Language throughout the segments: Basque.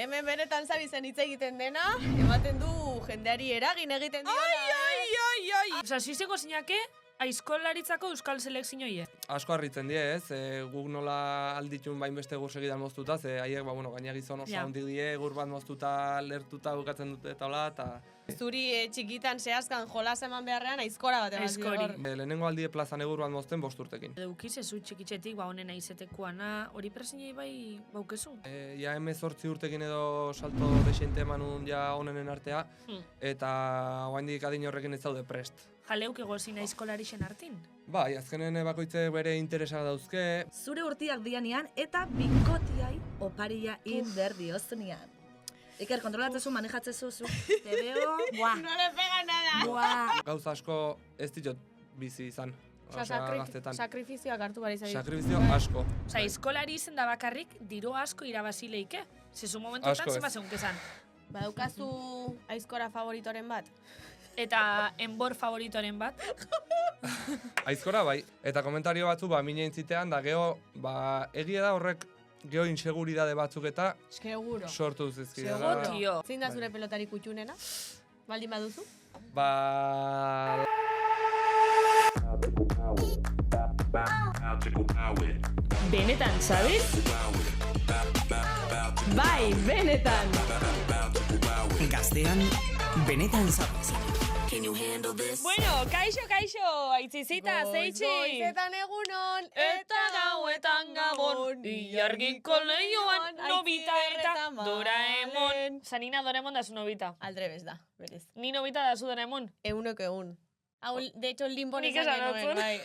Hemen benetan zabizen hitz egiten dena, ematen du jendeari eragin egiten diola. Ai. Osa, zizeko zinake, aizkolaritzako euskal selekzioie. Asko harritzen die, ez? Guk nola alditun bainbeste gur segidan moztuta, ze haiek, gaina gizon oso handik die, gur bat moztuta, lertuta bukatzen dute eta hola, eta... Zuri txikitan zehazkan jolas eman beharrean aizkora bat eman zidor. Lehenengo aldie plazan egur bat mozten 5 urtekin. Edukiz ezu txikitzetik, honena izetekuana, hori presinei bai baukezu? Ja 18 urtekin edo salto desente emanun ja onenen artea, eta oaindik adin horrekin ez daude prest. Jaleuk egozin aizkolarixen hartin? Bai, azkenen bakoitze bere interesa dauzke. Zure urtiak dianean eta bikotiai oparia inberdiozunean. Iker, kontrolatzezu, manejatzezu, te veo, buah. No le pega nada. Buah. Gauza asko ez ditut bizi izan. Gaztetan. Sakrifizioak hartu bari zabiz. Sakrifizio asko. Osa, aizkolari izen da bakarrik, diro asko irabazileike. Zezu momentuetan zema zeunkezan. Badaukazu aizkora favoritoren bat? Eta enbor favoritoren bat? Aizkora bai. Eta komentario batzu, mine intzitean, da geho, egia da horrek geho inseguridade batzuk eta Seguro. sortu zizkidala. Sego, tio. Zein da zure pelotari kutxunena? Baldin baduzu? Benetan, sabes? Bai, benetan! Gaztean, benetan sabes. Bueno, kaixo, aitzizita, zeitxi. Goizetan egunon, Eta gauetan gabon, ilargiko lehioan, Nobita eta Doraemon. Sanina Doraemon da zu Nobita. Aldrebes da, berez. Ni Nobita da zu Doraemon. Eguneko egun. Hau, de hecho, limbon Nik esan esan genuen, otzun. bai.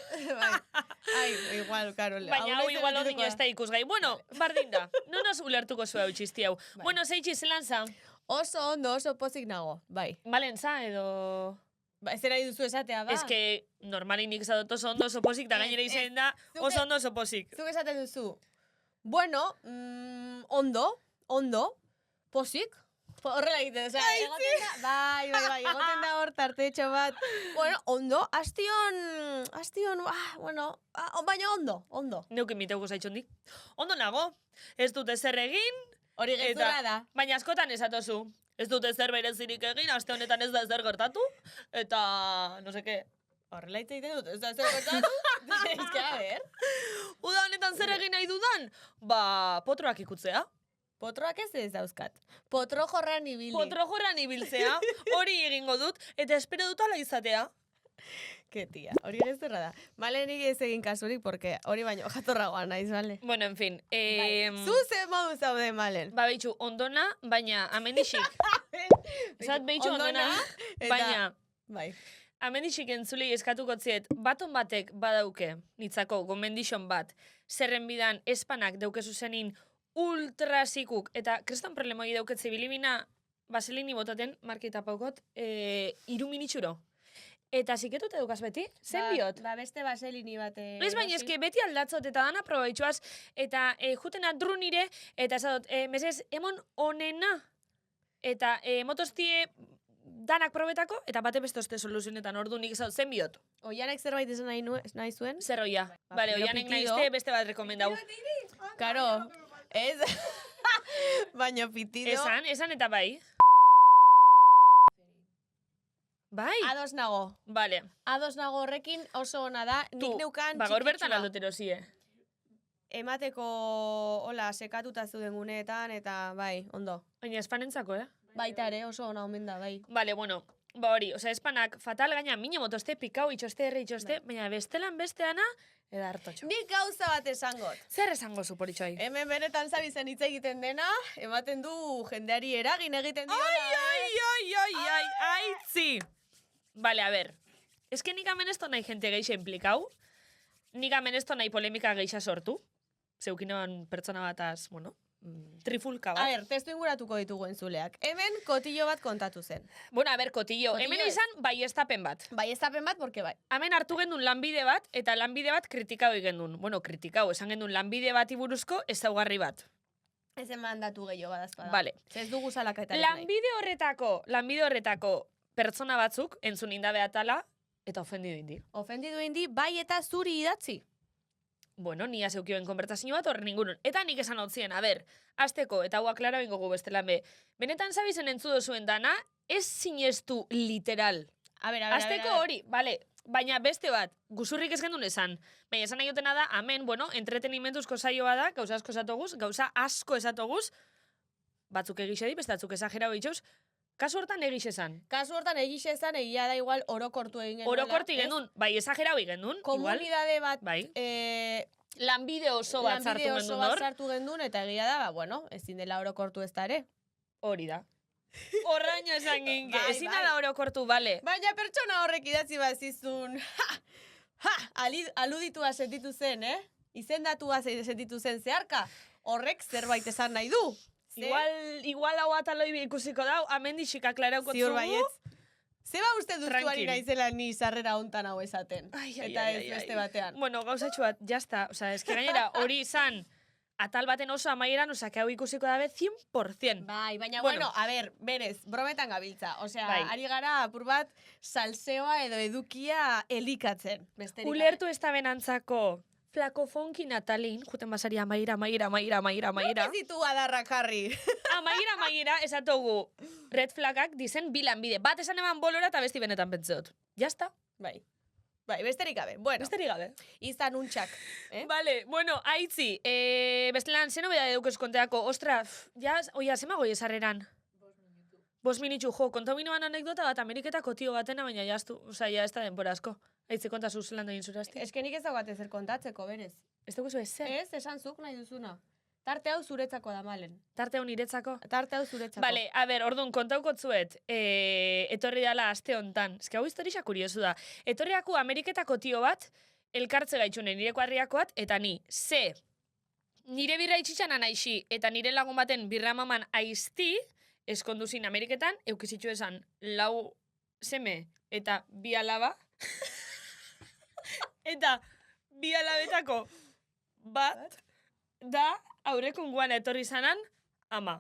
Ai, igual, karo. Baina hau igual odin ez da ikusgai. Bueno, bardin da. No nos ulertuko zu hau txisti hau. Bueno, zeitxi, zelan za? Oso ondo, oso pozik nago, bai. Balen za, edo... Ba, ez nahi duzu esatea, ba? Ez que normalinik zadot oso ondo, oso pozik, da gainera izen da oso ondo, oso pozik. Zuk esaten duzu. Bueno, ondo, pozik. Horrela egiten, osea, egoten da, bai, egoten da hor tartetxo bat. Bueno, ondo, astion, baina ondo. Neuk imiteuko zaitxondik. Ondo nago, ez dut ezer egin, Hori gezurra da. baina askotan esatozu. Ez dut ezer berezirik egin, aste honetan ez da ezer gertatu, eta no seke. Horrela hitz egiten dut, ez da zer gertatu? Ez que, a ver. Uda honetan zer egin nahi dudan? Potroak ikutzea. Potroak ez dauzkat. Potro jorran ibili. Potro jorran ibiltzea, hori egingo dut, eta espero dut ala izatea. Ke tia, hori gezurra da. Malenik ez egin kasurik, porque hori baino jatorragoa naiz, bale? Bueno, en fin. Zu ze modu zaude, Malen? Ba, behitxu, ondona, baina amendixik. Zat behitxu ondona, baina... Bai. Amendixik entzulei eskatuko ziet, baton batek badauke, nitzako, gomendixon bat, zerren bidan espanak daukezu zenin ultrasikuk, eta kriston problemoi dauketze bilimina, baselini botaten, markita paukot, 3 minitxuro. Eta ziketuta dukaz beti? Zen biot? Ba, beste baselini bat... Ez baina eske beti aldatzot eta dana probaitxuaz, eta jutena drunire, eta esadot, mesez, emon onena, eta motostie danak probetako, eta bate bestoste soluzionetan ordu nik esadot, zen biot? Oianek zerbait esan nahi zuen? Zer oia. Bale, oianek nahizte beste bat rekomendau. Karo, ez... Baina pitido... Esan eta bai. Bai? Ados nago. Bale. Ados nago horrekin oso ona da. Nik neukan txikitxua. Gaur bertan aldoterozie. Emateko, hola, sekatuta zuden guneetan, eta bai, ondo. Baina espanentzako, Baita ere, oso ona omen da, bai. Bale, bueno, ba hori, osea, espanak fatal gaina mine motoste, pikau, itxoste, erre itxoste, baina bestelan besteana, eda hartotxo. Nik gauza bat esangot. Zer esango zu, poritxoi? Hemen benetan zabizen hitz egiten dena, ematen du jendeari eragin egiten diola. Ai, aitzi! Bale, a ber, eske nik amen esto nahi jente geixa implikau, nik amen esto nahi polemika geixa sortu, zeukinoan pertsona bataz, bueno, trifulka bat. A ber, testu inguratuko ditugu entzuleak. Hemen kotillo bat kontatu zen. Bueno, a ber, kotillo. Hemen izan baiestapen bat. Baiestapen bat, porque bai. Hemen hartu gendun lanbide bat, eta lanbide bat kritikau gendun. Bueno, kritikau, esan gendun lanbide bat iburuzko ezaugarri bat. Ez mandatu gehiago badazpada. Vale. Ez dugu salaketarik nahi. Lanbide horretako pertsona batzuk entzun indabe atala, eta ofendidu indi. Ofendidu indi, bai eta zuri idatzi. bueno, nia zeukioen konbertsazio bat horren ingurun. Eta nik esan hotzien, a ber, azteko, eta hau aklara bengo gu bestelan be, benetan zabizen entzudo zuen dana, ez sinestu literal. A ber, Azteko hori, bale, baina beste bat, guzurrik ez gendun esan. Baina esan nahi dutena da, amen, bueno, entretenimentuzko saioa da, gauza asko esatoguz, gauza asko esatoguz, batzuk egixe di, beste batzuk esagerau itxauz, kasu hortan egixe esan. Kasu hortan egixe esan, egia da igual orokortu egin genuela. Orokorti gendun, bai, esagerau gendun, igual. Komunidade bat, Bai. Lanbide oso bat sartu lanbide oso gendun bat hor. sartu gendun, eta egia da, ba, bueno, ezin dela orokortu ez da ere. Hori da. Horraino esan ginke, Bai, ezin bai. da orokortu, bale. Baina pertsona horrek idatzi bazizun, aluditua sentitu zen, izendatua sentitu zen zeharka, horrek zerbait esan nahi du. Ze- Igual hau ataloi ikusiko dau, amendixik aklarauko Ziur zugu. baietz. Zeba uste duztuari Tranquil. naizela ni sarrera hontan hau esaten. Ai, Eta ez beste batean. Bueno, gauzatxo bat, jazta. Osa, eski gainera, hori izan, atal baten oso amaieran, osa, que hau ikusiko dabe 100%. Bai, baina Bueno. bueno, a ber, berez, brometan gabiltza. Osea, Bai. ari gara apur bat salseoa edo edukia elikatzen. Besterik gabe. Ulertu ez da benantzako, flakofonki Natalin, juten basari amaira. Ez ditu adarrak jarri. Amaira, esatogu, red flagak dizen bilan bide. Bat esan eman bolora eta besti benetan pentsot. Jazta? Bai. Bai, besterik gabe. Bueno, Besterik gabe. izan untxak. Vale, bueno, aitzi, bestelan, zen obeda edukez konteako, ostra, oia, zema goi esarreran? 5 minutxu, jo, kontau binoan anekdota bat Ameriketako tio batena, baina jaztu, oza, ja ez da denbora asko. Aitzi, kontazu zelan da egin zurazti. Eske nik ez dagoate zer kontatzeko, berez. Ez dugu ez zer? Ez, esan zuk nahi duzuna. Tarte hau zuretzako da malen. Tarte hon iretzako? Tarte hau zuretzako. Vale, a ber, orduan, kontauko zuet, etorri dala aste hontan. Ez que hau historia kuriosu da. Etorriako Ameriketako tio bat, elkartze gaitxunen nire kuadriakoat, eta ni, nire birra itxitxan anaixi, eta nire lagun baten birra maman aizti, eskonduzin Ameriketan, eukizitxu esan, 4 seme eta 2 alaba, eta 2 alabetako bat, da aurrekunguan etorri zanan, ama.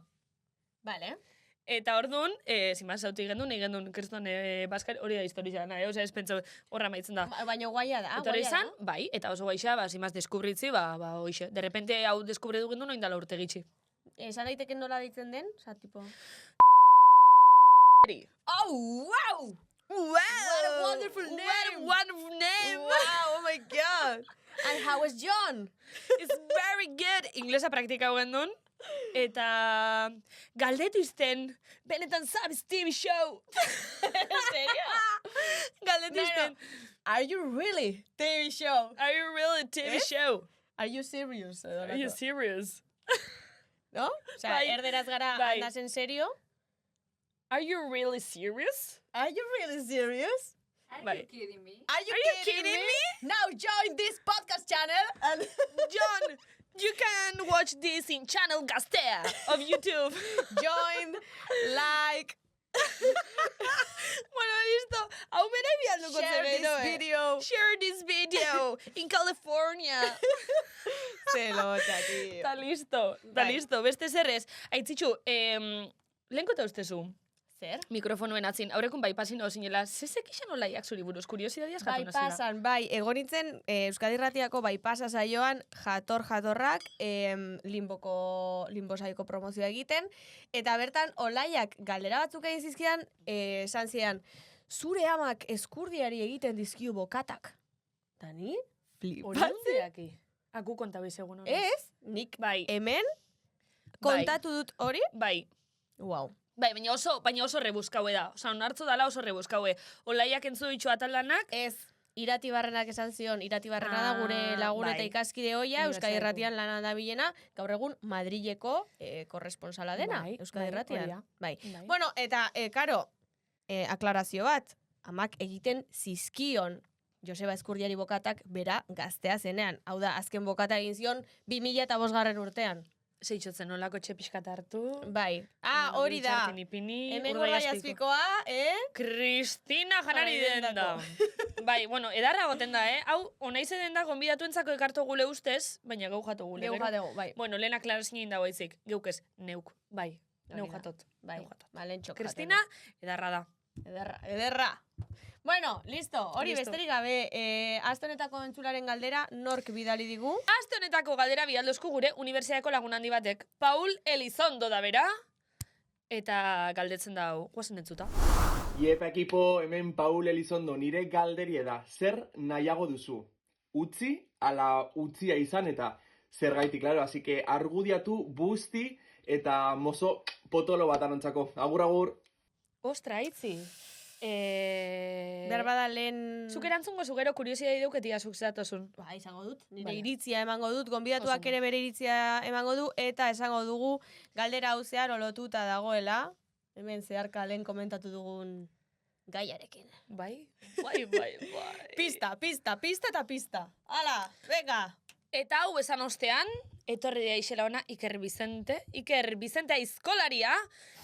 Vale. Eta orduan, zimaz, zautik gendun, nahi gendun, kriston, baskar, hori da historia na, osea, ez pentsa horra maitzen da. Baina guaia da. Etorri guaia da. izan, bai, eta oso guaixa, zimaz, deskubritzi, hoxe. De repente, hau deskubri du gendun, oindala urte gitxi. Esan daiteken nola ditzen den? Osa, tipo... Oh, wow! Wow! What a wonderful name! What a wonderful name! Wow, oh my god! And how is John? It's very good! Inglesa praktikau gendun. Eta galdetu izten, benetan sabes TV show! ¿En serio? Galdetu No, izten, no. Are you really TV show? are you really TV show? Are you serious? Are you serious? ¿No? O sea, Bai. erderaz gara Bai. andas en serio? Are you really serious? Are you really serious? Bai. kidding me? Are you, Are you kidding me? Now join this podcast channel and John, you can watch this in Channel Gastea of YouTube. join, like, Bueno, listo. Hau bera bialduko share this zebero, video. Share this video in California. Zelota, tío. Ta listo, Bai. Beste zerrez. Aitzitxu, lehenko eta ustezu, Zer? mikrofonuen atzin, aurrekun bypassin osinela, zezek ixen olaiak zuri buruz, kuriosidadia eskatu nazila. Bypassan, bai, egonitzen Euskadi Irratiako bypassa saioan jatorrak limbo saiko promozioa egiten, eta bertan olaiak galdera batzuk egin zizkidan, esan zidan, zure amak eskurdiari egiten dizkiu bokatak. Ta ni? Hori Flipatzen. hundiaki. Aku konta bezegun hori. Ez, nik Bai, hemen kontatu dut hori? bai. Wow. Bai, baina oso rebuzkaue da. Osa, onartzu dala oso rebuzkaue. Olaiak entzu ditxu atalanak, Ez, Iratibarrenak esan zion, Iratibarrena da gure Ah, lagun eta bai. ikaskide hoia, Euskadi Unibertsaleku. Irratian lana da bilena, gaur egun Madrileko korresponsala dena, Bai, Euskadi bai, Irratian. hori da. Bai. Bai. Bueno, eta, karo, aklarazio bat, amak egiten zizkion Joseba Eskurdiari bokatak bera gaztea zenean. Hau da, azken bokata egin zion 2005 urtean. Zeitxotzen nolako txepiskat hartu. Bai. Ah, hori da. Biltzartin ipini, Hemen urdai gordai azpiko. azpikoa, Kristina janari Janari den da. Bai, bueno, edarra goten da, Hau, onaize den da, gonbidatuentzako ekartu gule ustez, baina geu jatu gule. Geu gero. jategu, bai. Bueno, lehen aklarazin dago itzik, geuk ez, neuk, bai, Hori neuk da. jatot. Bai, Neuk jatot. balen txok Kristina, edarra da. Ederra. Bueno, listo, hori Listo. besterik gabe, aste honetako entzularen galdera nork bidali digu? Aste honetako galdera bidaldozku gure unibertsitateko lagun handi batek. Paul Elizondo da bera. Eta galdetzen da hau, guazen entzuta. Iepa ekipo, hemen Paul Elizondo, nire galderie da, zer nahiago duzu? Utzi, ala utzia izan eta zergaitik, claro, así que argudiatu, busti eta mozo potolo bat anontzako. Agur, agur. Ostra, itzi. Berbada lehen... Zuk erantzungo zugero kuriosidade dauketia zuk zatosun. Ba, izango dut. Nire Vale. iritzia emango dut, gonbidatuak Oso ere bere iritzia emango du, eta esango dugu galdera hau zehar olotuta dagoela. Hemen zeharka lehen komentatu dugun gaiarekin. Bai. Pista eta pista. Hala, venga! Eta hau esan ostean, etorri da isela ona Iker Vicente. Iker Vicente aizkolaria.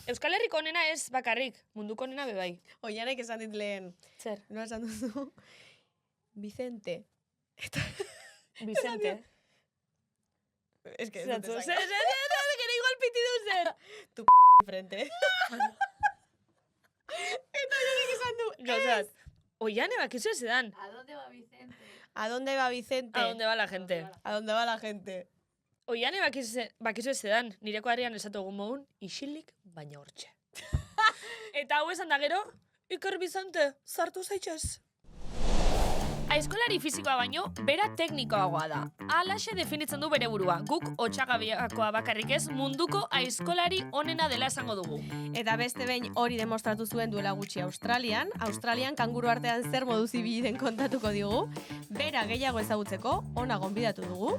Euskal Herriko onena ez bakarrik, munduko onena bebai. Oianek esan dit lehen. Zer? No esan duzu? Vicente. Vicente. Es que ez Zatzu, dut zer, esango. gero igual piti du zer. Tu frente. Eta oianek esan du. Gauzat. Oiane, bakizu ez edan. ¿A dónde va Vicente? ¿A dónde va la gente? ¿A dónde va la gente? Oiane, bakizu ez edan. Nireko harrian esatu egun mogun, isilik, baina hortxe. Eta hau esan da gero, Iker Vicente, sartu zaitxez. Aizkolari fizikoa baino, bera teknikoagoa da. Alaxe definitzen du bere burua. Guk otxagabiakoa bakarrik ez, munduko aizkolari onena dela esango dugu. Eta beste behin hori demostratu zuen duela gutxi Australian. Australian kanguru artean zer moduz ibili kontatuko digu. Bera gehiago ezagutzeko, ona gonbidatu dugu.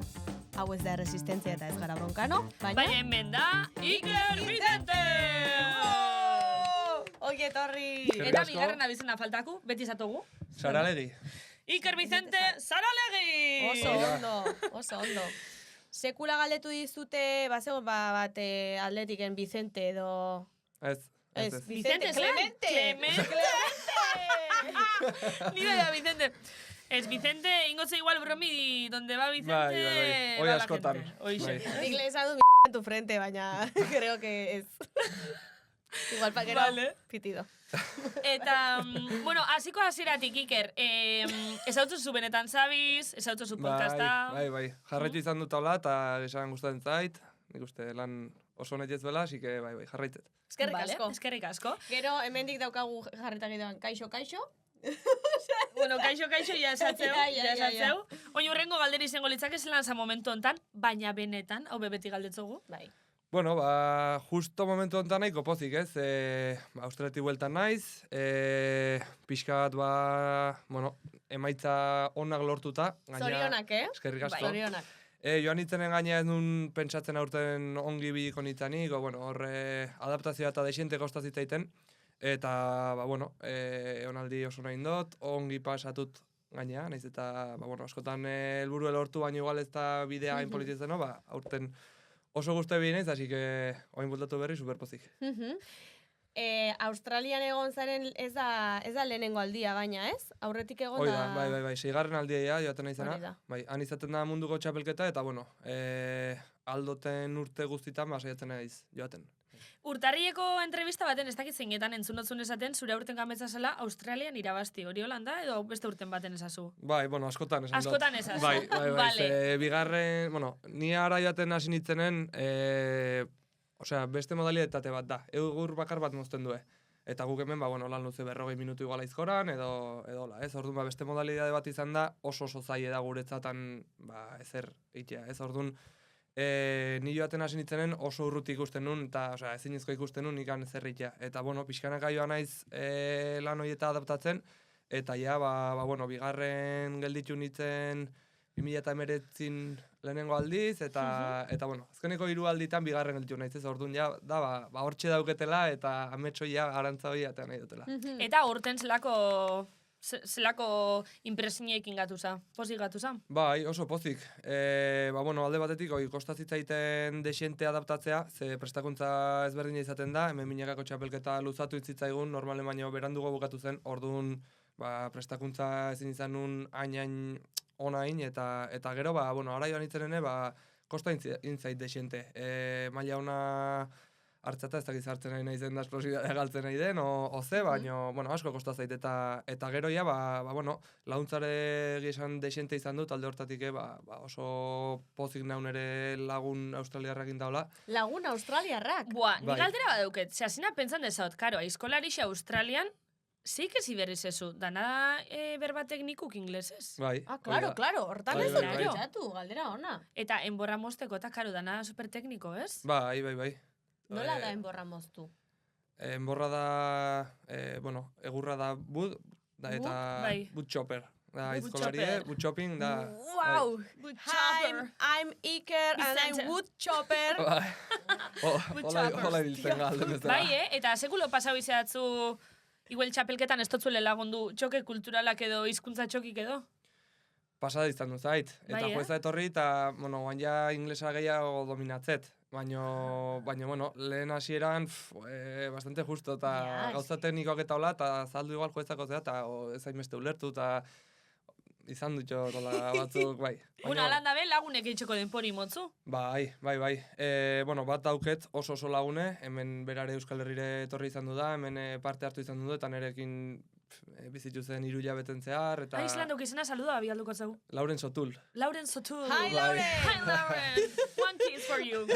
Hau ez da resistentzia eta ez gara bronkano, Baina hemen da, Iker Vicente! Oie etorri! Eskerrik Eta asko. bigarren abizena faltaku, beti zatogu. Saralegi. Iker Vicente, Zaralegi! Oso ondo. Sekula galdetu dizute, bazegon bat atletiken Vicente edo... Ez. Vicente, Clemente! Nire da, Vicente. Ez, Vicente, ingotze igual bromi, donde va Vicente, Bai. Hoi va la askotan. gente. Hoixe. Bai. Nik lehen esan du en tu frente, baina creo que ez. Igual pa gero Vale. pitido. Eta, bueno, hasiko hasieratik Iker, ezautuzu benetan zabiz, ezautuzu podcasta. Bai. Jarraitu izan dut hola eta esan gustatzen zait. Nik uste lan oso honetez bela, así que bai, jarraitzet. Eskerrik Vale, asko. eskerrik asko. Gero, hemendik daukagu jarretak edoan kaixo. Bueno, kaixo, ja esatzeu, Ja. esatzeu. Oin urrengo galdera izango litzake zelan za momentu hontan, baina benetan, hau bebeti galdetzugu. Bai. Bueno, justo momentu honetan nahiko pozik, ez? Australiatik bueltan naiz, pixka bat, emaitza onak lortuta. Zorionak, Eskerrik asko. Zorionak. Joan nitzenen gaina ez nun pentsatzen aurten ongi biliko nitzanik, horre adaptazioa eta desiente kosta zitzaiten. Eta, onaldi oso nahi indot, ongi pasatut gaina, naiz eta, askotan helburu lortu, baina igual ez da bidea hain politizeno, aurten oso guztu egin naiz, así que oin bultatu berri superpozik. Australian egon zaren ez da lehenengo aldia baina, ez? Aurretik egon Hoi da... da, bai, seigarren aldia joaten Hori naizena. da. Bai, han izaten da munduko txapelketa, eta, aldoten urte guztitan, saiatzen naiz joaten. Urtarrieko entrevista baten ez dakit zeinetan entzunotzun esaten, zure urten gametza zela Australian irabazti. Hori holanda edo beste urten baten esazu? Bai, askotan esan dut. Askotan esazu. Bai. Vale. Bigarren, ni ara joaten hasi nintzenen, beste modalitate bat da. Egur bakar bat mozten du. Eta guk hemen, lan luze 40 minutu igual aizkoran, edo hola, ez? Orduan, beste modalitate bat izan da, oso zaila da guretzatan, ezer egitea, ez? Orduan, ni joaten hasi nintzenen oso urruti ikusten nun, eta ezinezko ikusten nun ikan zerritea. Eta, pixkanaka joan naiz lan horieta adaptatzen, eta bigarren gelditu nintzen 2019 lehenengo aldiz, eta azkeneko 3 alditan bigarren gelditu naiz, ez orduan hortxe dauketela, eta ametxo arantza hori eta nahi dutela. Eta urten zelako impresiniekin gatuza, pozik gatuza? Bai, oso pozik. Alde batetik, kostatzitzaiten desiente adaptatzea, ze prestakuntza ezberdina izaten da, hemen minakako txapelketa luzatu itzitzaigun, normalen baino berandugo bukatu zen, orduan prestakuntza ezin izan nun hain onain, eta gero, ara joan itzen kosta intzait desiente. Maila ona hartzata ez dakit zartzen nahi naizen da esplosibitatea galtzen nahi den, oze, baino, bueno, asko kosta zait, eta gero ja, bueno, laguntzare gizan desente izan dut, alde hortatik, oso pozik naun ere lagun australiarrakin daula. Lagun australiarrak. Buah, ni Bai. galdera badauket, zehazina pentsan dezaut, karo, aizkolarixe Australian, zeik ez iberiz ezu, dana berba teknikuk inglesez. Bai. Ah, claro, hortan Bai, ez bai, dut bai. pentsatu, galdera ona. Eta enborra mozteko, eta karo, dana supertekniko, ez? Bai. Nola da enborra moztu? Enborra da, bueno, egurra da bud, da, eta Bai. boot chopper. Da, Boot aizkolarie, chopper. boot chopping, da... Wow! Hi, I'm Iker and I'm Vicente. wood chopper. Bai. Hola ibiltzen galden ez da. Bai, eta sekulo pasau izeatzu, igual txapelketan ez totzuele lagundu txoke kulturalak edo hizkuntza txokik edo? Pasada izan du zait. Eta Bai, jueza etorri, eta, bueno, guan ja inglesa gehiago dominatzet. Baina, bueno, lehen hasieran bastante justo, eta Yes. gauza teknikoak eta hola, eta zaldu igual juezako zea, eta ez hainbeste ulertu, eta izan dutxo rola batzuk, bai. Bueno, alan dabe lagunek eitxeko denpori motzu. Bai. Bueno, bat dauket oso lagune, hemen berare Euskal Herrire etorri izan du da, hemen parte hartu izan du, eta nerekin bizitu zen 3 hilabeten zehar, eta... Islandok izena saluda bialduko zau. Lauren Sotul. Lauren Sotul. Hi, Bai. Lauren! Hi, Lauren! One kiss for you.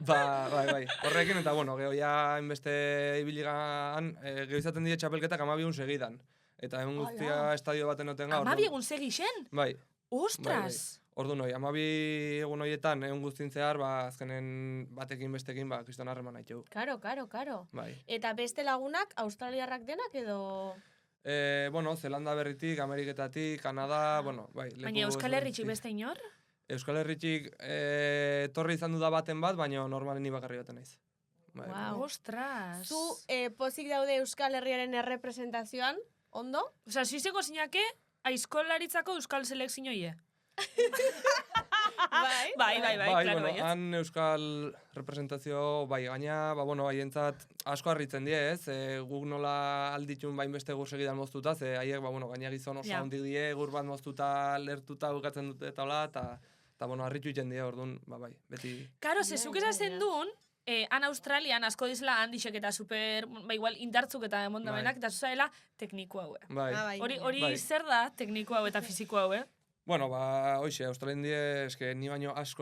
Bai. Horrekin, eta bueno, geho ja inbeste ibiligan, geho izaten die txapelketak 12 segidan. Eta egun guztia estadio baten oten gaur. Amabi egun segi xen? Bai. Ostras! Orduan hoi, 12 egun horietan, egun guztin zehar, azkenen batekin bestekin, kriston harreman haitu. Karo. Bai. Eta beste lagunak australiarrak denak edo... Bueno, Zelanda berritik, Ameriketatik, Kanada, bueno, bai. Baina Euskal Herritxik beste inor? Euskal Herritxik torri izan du da baten bat, baina normalen ni bakarri baten naiz. Bai. Wow. Ostras! Zu pozik daude Euskal Herriaren errepresentazioan, ondo? Osa, zizeko zinake, aizkolaritzako euskal selekzioie. Bai. Bai, Bai, claro, bueno, bai, ez? han euskal representazio, bai, gaina, haientzat asko harritzen die, ez? Guk nola alditxun bain beste gur segidan moztuta, ze haiek, gaina gizon oso Ja. handik die, gur bat moztuta, lertuta bukatzen dute eta hola, eta bueno, harritu iten die, orduan, bai, beti... Karo, zezuk esaten duen, han Australian asko dizela handixek eta super, igual indartzuk eta emondamenak, eta zuzaela tekniko haue. Bai. Hori Bai. zer da tekniko hau eta fiziko hau, Bueno, hoxe, Australien die, eske, ni baino asko,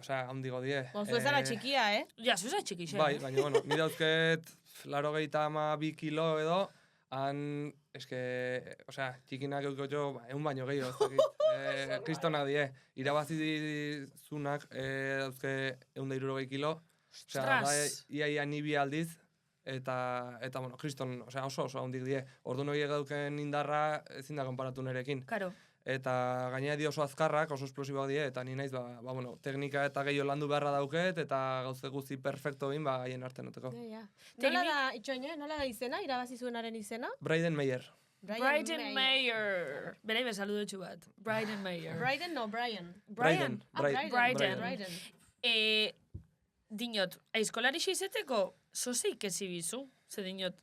handigo die. Zu ez zara txikia, Ja, zuza txiki xe. Bai, baina, bueno, ni dauzket 82 kilo edo, han, eske, txikinak eukotxo, 100 baino gehiago, ez dakit. Kristona die, irabazi zunak, dauzke 160 kilo, Ostras! ia ni 2 aldiz, eta bueno, kriston, oso handik die. Orduan horiek dauken indarra ezin da konparatu nerekin. Karo. Eta gainera di oso azkarrak, oso esplosiboak die, eta ni naiz, bueno, teknika eta gehiago landu beharra dauket, eta gauze guzti perfecto egin, haien artean oteko. Nola da, itxoine, nola da izena, irabazi zuenaren izena? Bryden Meyer. Bryden Mayer. Bere bezaludotxu bat. Bryden Mayer. Bryden, no, Brian. Bryden. Bryden. Dinot, aizkolarixe izeteko, zozeik ezibizu? Ze dinot,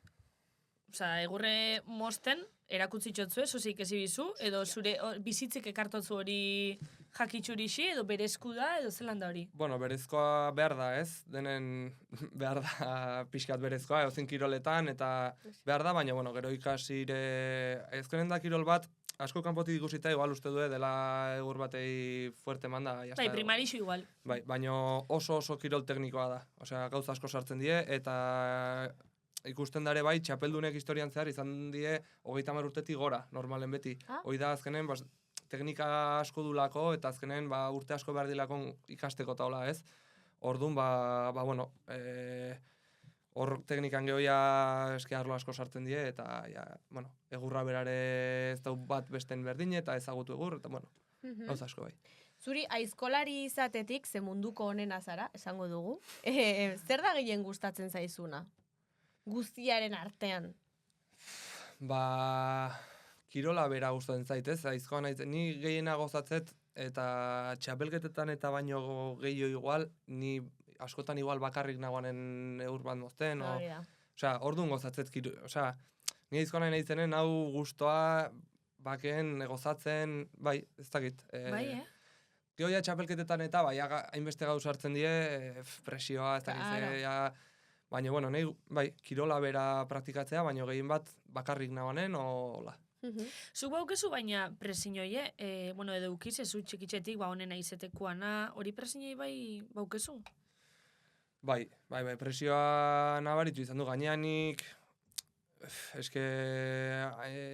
egurre mosten, erakutzitxotzu, zozeik ezibizu? Edo zure bizitzik ekartotzu hori jakitxurixi, edo berezku da, edo zelan da hori? Bueno, berezkoa behar da, ez? Denen behar da pixkat berezkoa, eozin kiroletan, eta behar da, baina, bueno, gero ikasire... Ezkenen da kirol bat, asko kanpotik ikusita, igual uste du, dela egur batei fuerte manda. Bai, primarixo igual. Bai, baina oso kirol teknikoa da. Osea, gauza asko sartzen die, eta ikusten dare bai, txapeldunek historian zehar izan die 30 urtetik gora, normalen beti. Hoi da azkenen, teknika asko dulako, eta azkenen urte asko behar dilako ikasteko eta hola, ez? Orduan, bueno, hor teknikan gehoia eske arlo asko sartzen die, eta, bueno, egurra berare ez dau bat besten berdin, eta ezagutu egur, eta, bueno, gauza asko bai. Zuri aizkolari izatetik, ze munduko honena zara, esango dugu, zer da gehien gustatzen zaizuna? Guztiaren artean. Kirola bera gustatzen zait, ez? Aizkoa naiz, ni gehiena gozatzet, eta txapelketetan eta baino gehiago igual, ni askotan igual bakarrik nagoanen eur bat mozten, orduan gozatzet, ni aizkoa nahi zenen, hau gustoa, baken, gozatzen, bai, ez dakit. Bai, Gero ja txapelketetan eta bai, hainbeste gauza hartzen die, presioa, ez dakiz, Claro. baina, bueno, nahi, bai, kirola bera praktikatzea, baina gehien bat bakarrik nagoanen, hola. Zuk baukezu baina presinoi, bueno, edo ukiz ezu txikitxetik, ba honena izetekuana, hori presinoi bai baukezu? Bai, presioa nabaritu izan du gaineanik, eske,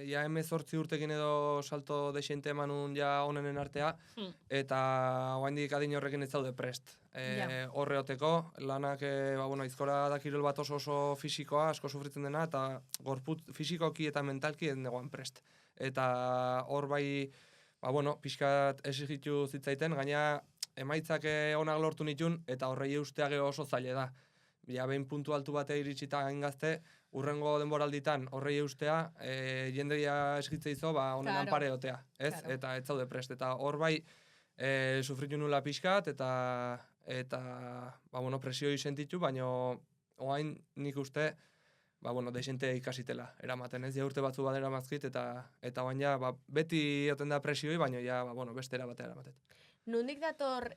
ja 18 urtekin edo salto desente emanun ja onenen artea, eta oaindik adin horrekin ez zaude prest. Horreoteko, lanak, aizkora da kirol bat oso fisikoa, asko sufritzen dena, eta gorput fisikoki eta mentalki ez negoan prest. Eta hor bai, pixkat exigitu zitzaiten, gaina emaitzak onak lortu nitun, eta horrei eustea gero oso zaile da. Ja, behin puntu altu bate iritsita gazte, urrengo denboralditan horrei eustea, jendeia eskitze izo, honenan pare otea, ez? Claro. Eta ez zaude prest. Eta hor bai, sufritu nula pixkat, eta presioi sentitu, baina oain nik uste, desente ikasitela eramaten, ez? Ja urte batzu badera mazkit, eta oain ja, beti egoten da presioi, baina ja, beste erabatea eramatet. Nondik dator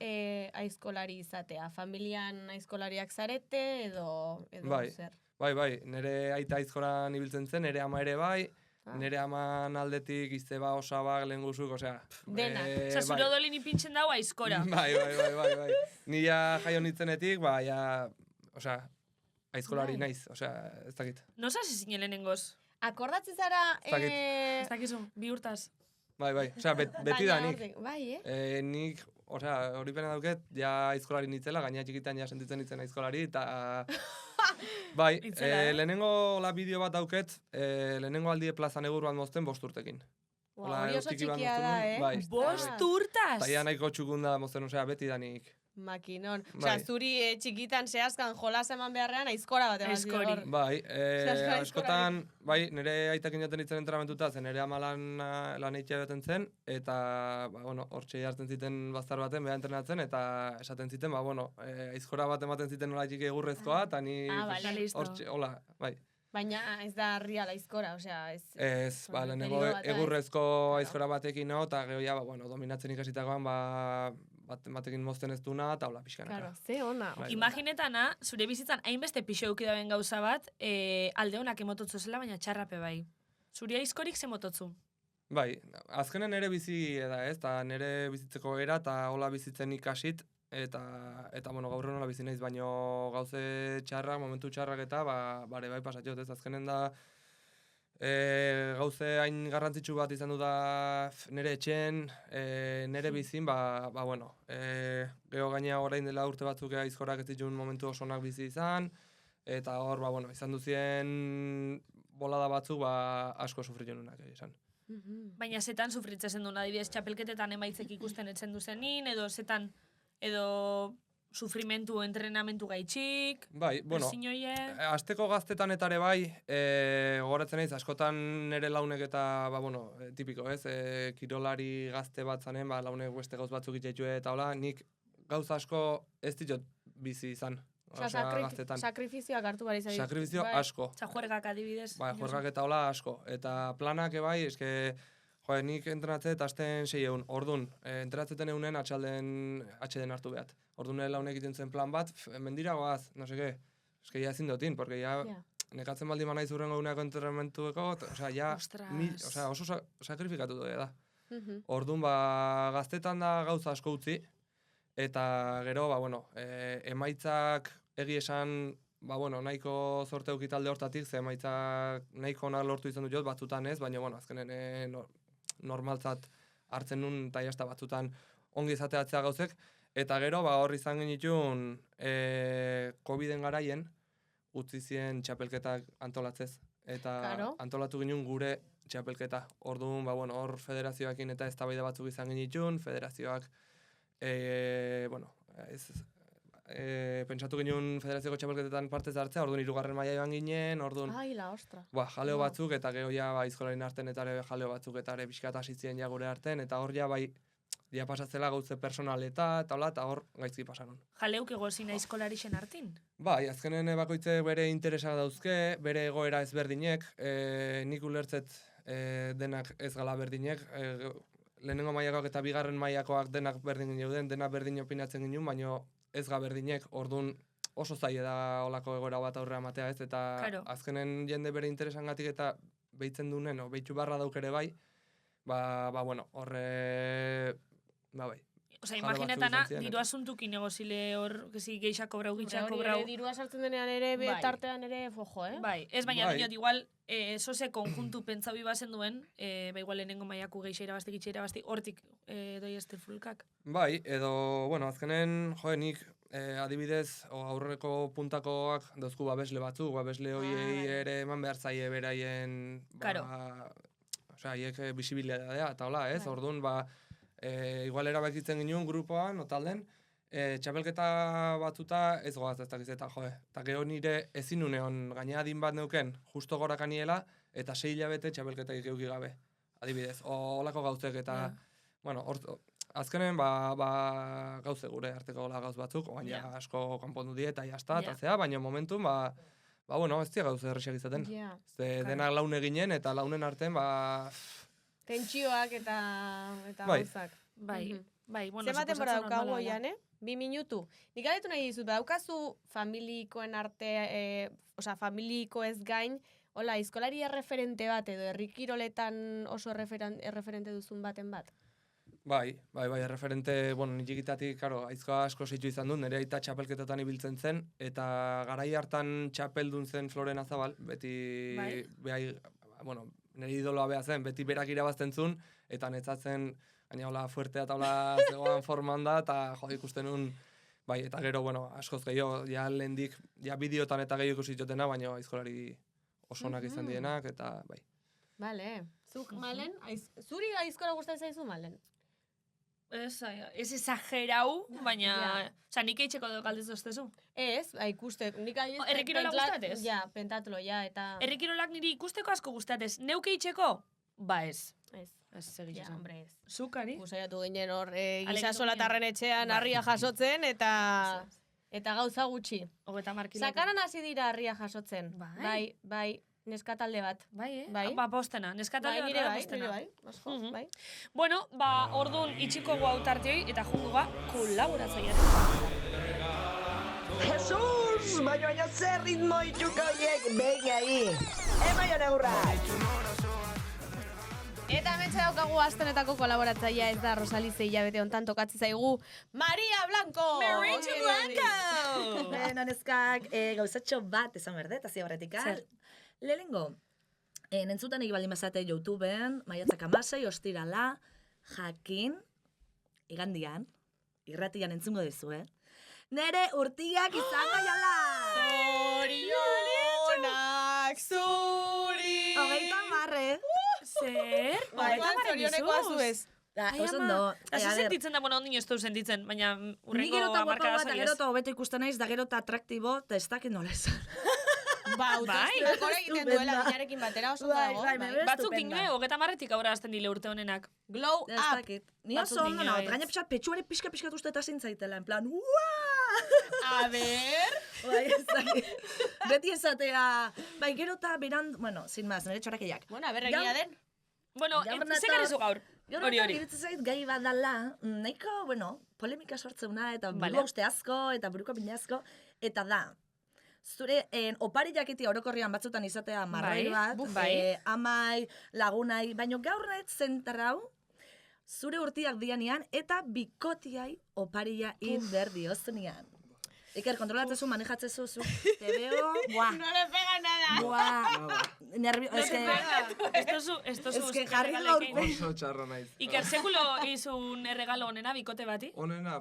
aizkolari izatea? Familian aizkolariak zarete edo zer? Bai, nire aita aizkoran ibiltzen zen, nire ama ere bai, nire aman aldetik izeba, osabak, lehen guzuk, osea... Denak. Osa, zure odolin ipintzen dago aizkora. Bai. Ni ja jaio nitzenetik, osea, aizkolari naiz, osea, ez dakit. No sasi zine lehenengoz? Akordatzen zara... Ez dakizu, bi urtaz. Bai, osea, beti da nik. Bai, Nik, osea, hori pena dauket, ja aizkolari nitzela, gaina txikitan ja sentitzen nitzen aizkolari, eta... Bai, lehenengo bideo bat dauket, lehenengo aldie plazan egur bat mozten 5 urtekin. Hori oso txikia da, 5 urtaz? Eta ia nahiko txukunda mozten, osea, beti da nik. Makinon. Osea, zuri txikitan zehazkan jolas eman beharrean aizkora bat eman zidor. Bai, askotan, nire aitakin jaten ditzen entramentuta zen, nire amalan lan eitea beten zen, eta, hortxe hartzen ziten bazar baten, beha entrenatzen, eta esaten ziten, aizkora bat ematen ziten nola txiki egurrezkoa, eta ni hortxe, hola, bai. Baina ez da real aizkora, osea, ez... Ez, lehenengo egurrezko aizkora batekin no, eta gero ja, dominatzen ikasitakoan, batekin mozten ez duna, eta hola pixkanaka. Claro, ze ona. Imaginetana, zure bizitzan hainbeste pixeuki daben gauza bat, alde honak emototzu zela, baina txarrape bai. Zure aizkorik ze mototzu? Bai, azkenen nere bizi da ez, eta nere bizitzeko era, eta hola bizitzen ikasit, eta gaur nola bizi naiz, baino gauze txarrak, momentu txarrak eta, bai pasatxot ez, azkenen da, gauze hain garrantzitsu bat izan du da nire etxen, nire bizin, geho gaina orain dela urte batzuk aizkorak ez ditun momentu osonak bizi izan, eta hor, izan duzien bolada batzuk, asko sufritu nunak izan. Baina zetan sufritzen duen, adibidez, txapelketetan emaitzek ikusten etzen duzenin, edo zetan, edo sufrimentu, entrenamentu gaitxik, presinoie... Azteko gaztetan eta ere bai, gogoratzen naiz, askotan nire launek eta, tipiko ez, kirolari gazte bat zanen, launek beste gauz batzuk itxetxue eta hola, nik gauza asko ez ditut bizi izan. Sakrifizioak hartu bari izan. Sakrifizio asko. Juergak adibidez. Bai, juergak eta hola asko. Eta planak bai, eske... nik entrenatze eta azten 6 egun. Orduan, entrenatzeten egunen atxeden hartu behat. Orduan launek egiten zen plan bat, mendira goaz, no seke, eske ja ezin dutin, porque ja nekatzen baldin manaiz urrengo eguneko entrenamentueko, oso sakrifikatu dugu da. Orduan, gaztetan da gauza asko utzi, eta gero, emaitzak egi esan, nahiko zorte eukitalde hortatik, ze emaitzak nahiko onak lortu izan dut jot, batzutan ez, baina, azkenen normaltzat hartzen nun, eta jazta batzutan ongi izateatzea gauzek, eta gero, hor izan genitun, COVID-en garaien, utzi zien txapelketak antolatzez, eta antolatu ginen gure txapelketa. Orduan, hor federazioakin eta eztabaida batzuk izan genitun, federazioak, pentsatu ginen federazioko txapelketetan partez hartzea, orduan 3. maila joan ginen, orduan... Ai, la ostra. Jaleo batzuk, eta gero ja, aizkolaren arten eta ere jaleo batzuk, eta ere pixkat asitzien ja gure arten, eta hor ja, ja pasatzela gauze personaleta, eta hor gaizki pasaron. Jaleuk egozin aizkolarixen artin? Bai, azkenen bakoitze bere interesak dauzke, bere egoera ezberdinek, nik ulertzet denak ez gala berdinek, lehenengo mailakoak eta bigarren mailakoak denak berdin ginen, denak berdin opinatzen ginen, baina ez berdinek, orduan oso zaila da olako egoera bat aurrera matea, ez? Eta Claro. azkenen jende bere interesangatik eta behitzen dunen, o behitxu barra dauk ere bai, bueno, horre, bai. Osa, Jaro batzuk imaginetana, izan ziren, diru asuntuki negozile hor, kezi geixa kobrau, gitxa Hori kobrau. ere dirua sartzen denean ere, Bai. tartean ere, fojo, Bai, ez baina Bai. dinot, igual, zose konjuntu pentsau ibazen duen, igual lehenengo maiaku geixa irabazti, gitxa irabazti, hortik doi este fulkak. Bai, edo, bueno, azkenen, nik adibidez, aurreko puntakoak dauzku babesle batzuk, babesle hoiei bai. ere eman behar zaie beraien, Claro. osea, haiek bisibilitatea, eta hola, ez? Bai. Orduan, igual erabakitzen ginen grupoan, otalden, txapelketa batzuta ez goaz ez dakiz, eta eta gero nire ezin uneon gaina adin bat neuken, justo gora kaniela, eta 6 hilabete txapelketak euki gabe, adibidez, olako gauzek, eta, bueno, azkenen, gauze gure arteko gauz batzuk, oain ja asko kanpondu die, eta jazta, eta zea, baina momentun, bueno, ez dira gauze errexak izaten. Ze denak laun eginen, eta launen artean, Tentsioak eta Bai. gauzak. Bai, bai, bueno, Zer denbora suposatzen daukagu normala dela. oian, 2 minutu. Nik galetu nahi dizut, daukazu familikoen arte, familiko ez gain, hola, aizkolari erreferente bat edo herrikiroletan oso erreferente duzun baten bat? Bai, erreferente, bueno, nitxikitatik, karo, aizkoa asko zeitu izan dut, nire aita txapelketetan ibiltzen zen, eta garai hartan txapeldun zen Florena Zabal, beti, behai, bueno, nire idoloa beha zen, beti berak irabazten zuen, eta netzatzen, gaina hola fuertea eta hola zegoan forman da, eta ikusten nun, bai, eta gero, bueno, askoz gehiago, ja lehendik, ja bideotan eta gehiago ikusitotena, baina aizkolari osonak izan dienak, eta bai. Bale, zuk, Malen, zuri aizkola gustatzen zaizu, Malen? Ez exagerau, baina... Osa, nik eitxeko dut galdez doztezu. Ez, ikuste, nik ahiz... Herrikirola gustatez? Ja, pentatlo, ja, eta... Herrikirolak niri ikusteko asko gustatez. Neuke eitxeko? Ba ez. Ez. Ez segitz Ja, esan. hombre, ez. Zukari? Gusaiatu ginen hor, Alegitu gizasola etxean harria jasotzen, eta gauza gutxi. 30 markilak. Sakaran hasi dira harria jasotzen. Bai. Bai, neskatalde bat. Bai, Bai. Ba, postena. Neskatalde Bai, bat nire postena. bai, asko, bai. Bueno, orduan itxiko guau tartioi eta jungo kolaboratzaia. Jesus, baina zer ritmo itxuko hiek, behin ahi. Emaio neurra. Eta hementxe daukagu astenetako kolaboratzailea ez da Rosalize hilabete hontan tokatzi zaigu Maria Blanco! Maritxu Blanco! Beno, neskak, gauzatxo bat esan berde, eta ziabarretik. Zer? Lehenengo, nentzutan egibaldin bazate YouTubeen, maiatzak 16, ostirala, jakin, igandian, irratian entzungo dizue, nere urtiak izango jala! Zorionak zuri! 30 Zer? Zorionekoa zuez. Oso ondo. Asi sentitzen da, bueno, ondino ez du sentitzen, baina Ni urrengo gero eta guapa amarkada bat, soilez. gero eta hobeto ikusten naiz, da gero eta atraktibo, eta ez dakit nola esan. Autoestimak hori egiten duela binarekin batera oso dago. Batzuk dinue, 30 aurra azten dile urte honenak. Glow Ez up! dakit. Ni Batzuk oso ondo nago, dinoez. gaina pixat, petxuare pixka uste eta zintzaitela, en plan, A ver... Bai, ez dakit. Beti esatea, bai, gero eta beran, bueno, sin más, nire txorakeiak. Bueno, a ver, egia den. Bueno, Jaun zer eta- garezu gaur? Gero Hori, eta hori. iruditzen zait gai bat dala, nahiko, bueno, polemika sortzeuna, eta Vale. burua uste asko, eta buruko bine asko, eta da, zure opari jakiti orokorrian batzutan izatea marroi Bai, bat, bai. amai, lagunai, baino gaur nahet zentrau, zure urtiak dianian, eta bikotiai oparia inber diozunean. Iker, kontrolatzezu, manejatzezu, zu, te veo, buah, No le pega nada. buah, nervio, No te pega. Esto Es que jarri gaurpe. Oso txarra naiz. Iker, sekulo izun erregalo honena bikote bati? Honena,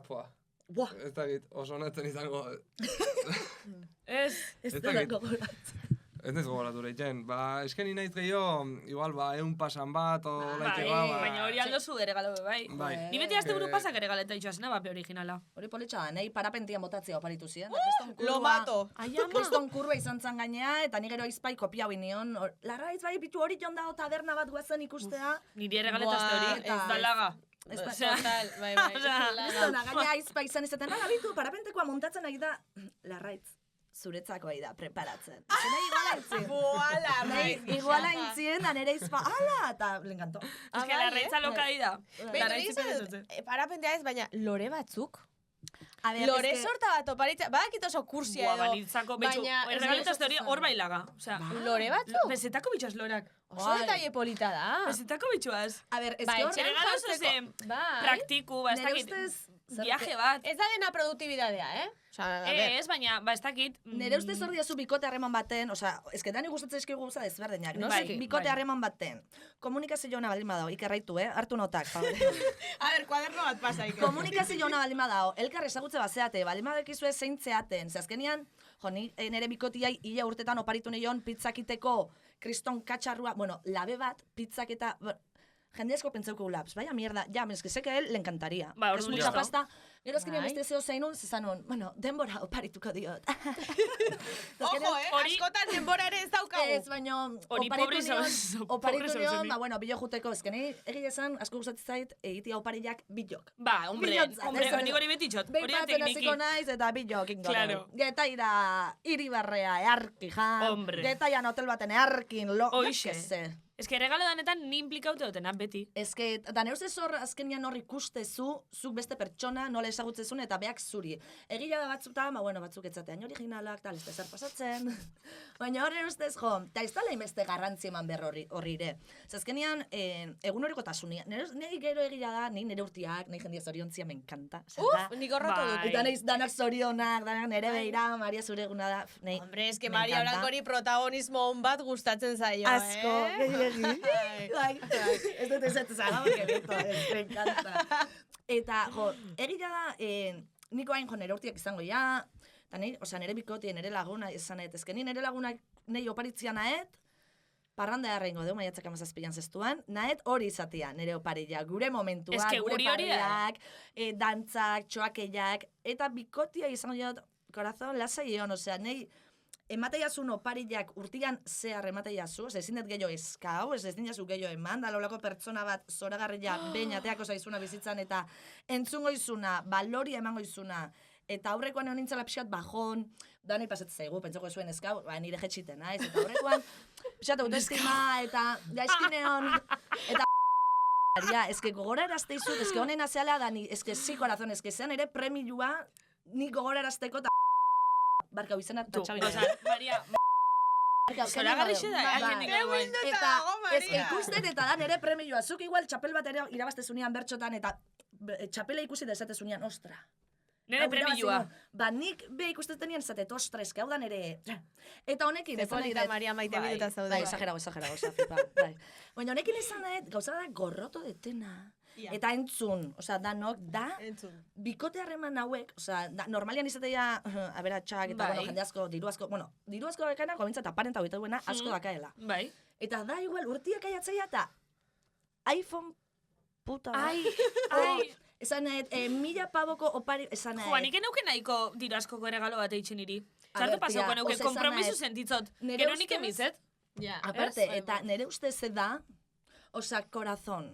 buah, ez dakit, oso honetzen izango, Ez. ez Ez dut dakit. gogoratzen. ez naiz gogoratu reitzen. Eskeni naiz gehiago, igual, 100 pasan bat, o Bai, laiteko, baina hori aldo zu erregalo be, bai. Bai. Ni beti azte buru pasak erregaleta itxoazena, bape originala. Hori politxa da, nahi parapentian botatzea oparitu ziren. Lo mato. Ai, ama. Kriston kurba izan zan gainea, eta ni gero izpai kopia nion. Larraiz bai, bitu hori jon dago taberna bat guazen ikustea. Niri erregaletazte Buah, hori, ez eta- da laga. Ez da, Total, bai, bai. Osea, Laga. Kristona, gainea izpai izan izaten, ala bitu, parapentekoa montatzen ari da, larraitz. zuretzako da, preparatzen. Zena iguala entzien. Boala, Iguala entzien, da nere izpa, ala, eta lenkantó. Ez que larraitza loka da. Parapentea ez, baina lore batzuk? A ver, Lore es que- sorta bat oparitza, badakit oso kursia edo. Banitzako, betxu, erregalitaz teoria hor bailaga. Osea, Lore batzuk? bezetako bitxas lorak. Oso detalle polita da. Bezetako bitxuaz. A ver, es Ba, que hor- etxean Regalo jartzeko- zuzen, Bai. praktiku, ba, ez Nere dakit, ustez, viaje bat. Ez da dena produktibidadea, Osa, a ber. Ez, baina, ba, ez dakit. Nere ustez hor diazu bikote harreman baten, osea, eske dani gustatzen eskigu gauza desberdinak, no? Bai, Bikote bai. harreman baten. Komunikazio ona baldin badao, ikerraitu, hartu notak, favore. A ber, kuaderno bat pasa iker. Komunikazio ona baldin badao, elkar ezagutze bazeate, baldin badakizue zein zeaten. Ze azkenian, jo, ni nere bikotiai ia urtetan oparitu nion pizzakiteko kriston katxarrua, bueno, labe bat, pizzak eta... Jende asko pentsauko gulaps, vaya mierda, ya, es que sé que a él le encantaría. Ba, Que es orduan mucha listo. pasta. Gero eskenean Bai. beste zeo zeinun, zezanon, bueno, denbora oparituko diot. Ojo, Hori- askotan denbora ere ez daukagu. Ez, baina Hori pobre zauzen, oparitu pobre nion, zauzen. ba, bueno, bilo juteko, ezkeni, egia esan, asko gustatzen zait, egitea opariak bilok. Ba, hombre, Bilotzat, hombre, ez- nik hori beti txot, hori da Beipatzen tekniki. hasiko naiz eta bilok ingo. Claro. Geta ira iribarrea earki jan. Hombre. Geta ian hotel baten earkin lo. Hoixe. Jo que sé. Ez que regalo danetan ni implikaute dutena, beti. Ez que, da nire ustez hor azkenian hor ikustezu, zuk beste pertsona nola ezagutzezun eta beak zuri. Egia da batzutan, ba, bueno, batzuk etzatean originalak, tal, ez da zer pasatzen. Baina horren ustez, jo, eta ez da lehinbeste garrantzi eman behar horri ere. Zazkenian, egun horiko tasunia. Nire gero egia da, nire urtiak, nire jendia zoriontzia, me encanta. Nik horrotu Bai. dut. Eta naiz danak zorionak, danak nere beira, Maria zure eguna da. Nei, Hombre, es que me Maria encanta. Blancori protagonismo on bat gustatzen zaio, Asko, gehiagi. Bai. Ez dut ez zaga, porque beto, me encanta. Eta, jo, egia da, niko hain jo nere urtiak izango ja, eta nire bikoti, nire laguna esanet, ezken nire lagunak nahi oparitzia naet, parranda harrengo deu, maiatzak amazazpilan zestuan, naet hori izatea, nire oparia, gure momentua, Ez que gure guri hori da. pariak, dantzak, txoakeiak, eta bikotia izango jot, corazon lasai egon, osea, nahi, emateiazun opariak urtian zehar emateiazu, ezin dut gehiago eskau, ez dinazu gehiago eman, da lolako pertsona bat zoragarria behin ateako zaizuna bizitzan, eta entzungo izuna, baloria emango izuna, eta aurrekoan egon nintzela pixkat bajon, da nahi pasatzen zaigu, pentsako zuen eskau, ba, nire jetxiten, naiz, eta aurrekoan, pixkat autoestima, eta jaizkineon, eta ez que gogora erazteizut, ez que honen azeala da, ez que sí, corazón, ez que zean ere premilua, ni gogora erazteko, eta barkau izena, eta txabi. Osa, Maria, zoragarri xe da, Bai. jendik guain. Eta dago, Maria. ez que ikusten eta da nere premioa. Zuk igual txapel bat ere irabaztezunean bertxotan eta txapela ikusi dezatezunean, ostra. Nere Hau premilua. irabazi nuen. Ba, nik be ikustetenean zatet, ostra, eske hau da nere. Eta honekin Ze esan nahi polita dut. Maria maite Bai. minuta zaude. Bai, exagerago, osa, flipa, bai. Baina honekin esan nahi, gauza da gorroto detena. Ia. Eta entzun, osea, danok, da, Entzun. bikote harreman hauek, osea, normalian izatea aberatsak eta, Bai. bueno, jende asko, diru asko bekana, gobintza eta parenta hogeita duena asko dakaela. Bai. Eta da igual urtiak aiatzaia eta iPhone puta bat. Ai. Esan nahet, 1000 pavoko opari, esan nahet. Joa, nik eneuke nahiko diru askoko erregalo bat eitzen niri. A Zartu ber, pasoko tia, neuke, os esan kompromiso nahet, sentitzot. nire Gero nik ustez- emizet. Ja, Aparte, ez? eta nire ustez da, osea, corazón.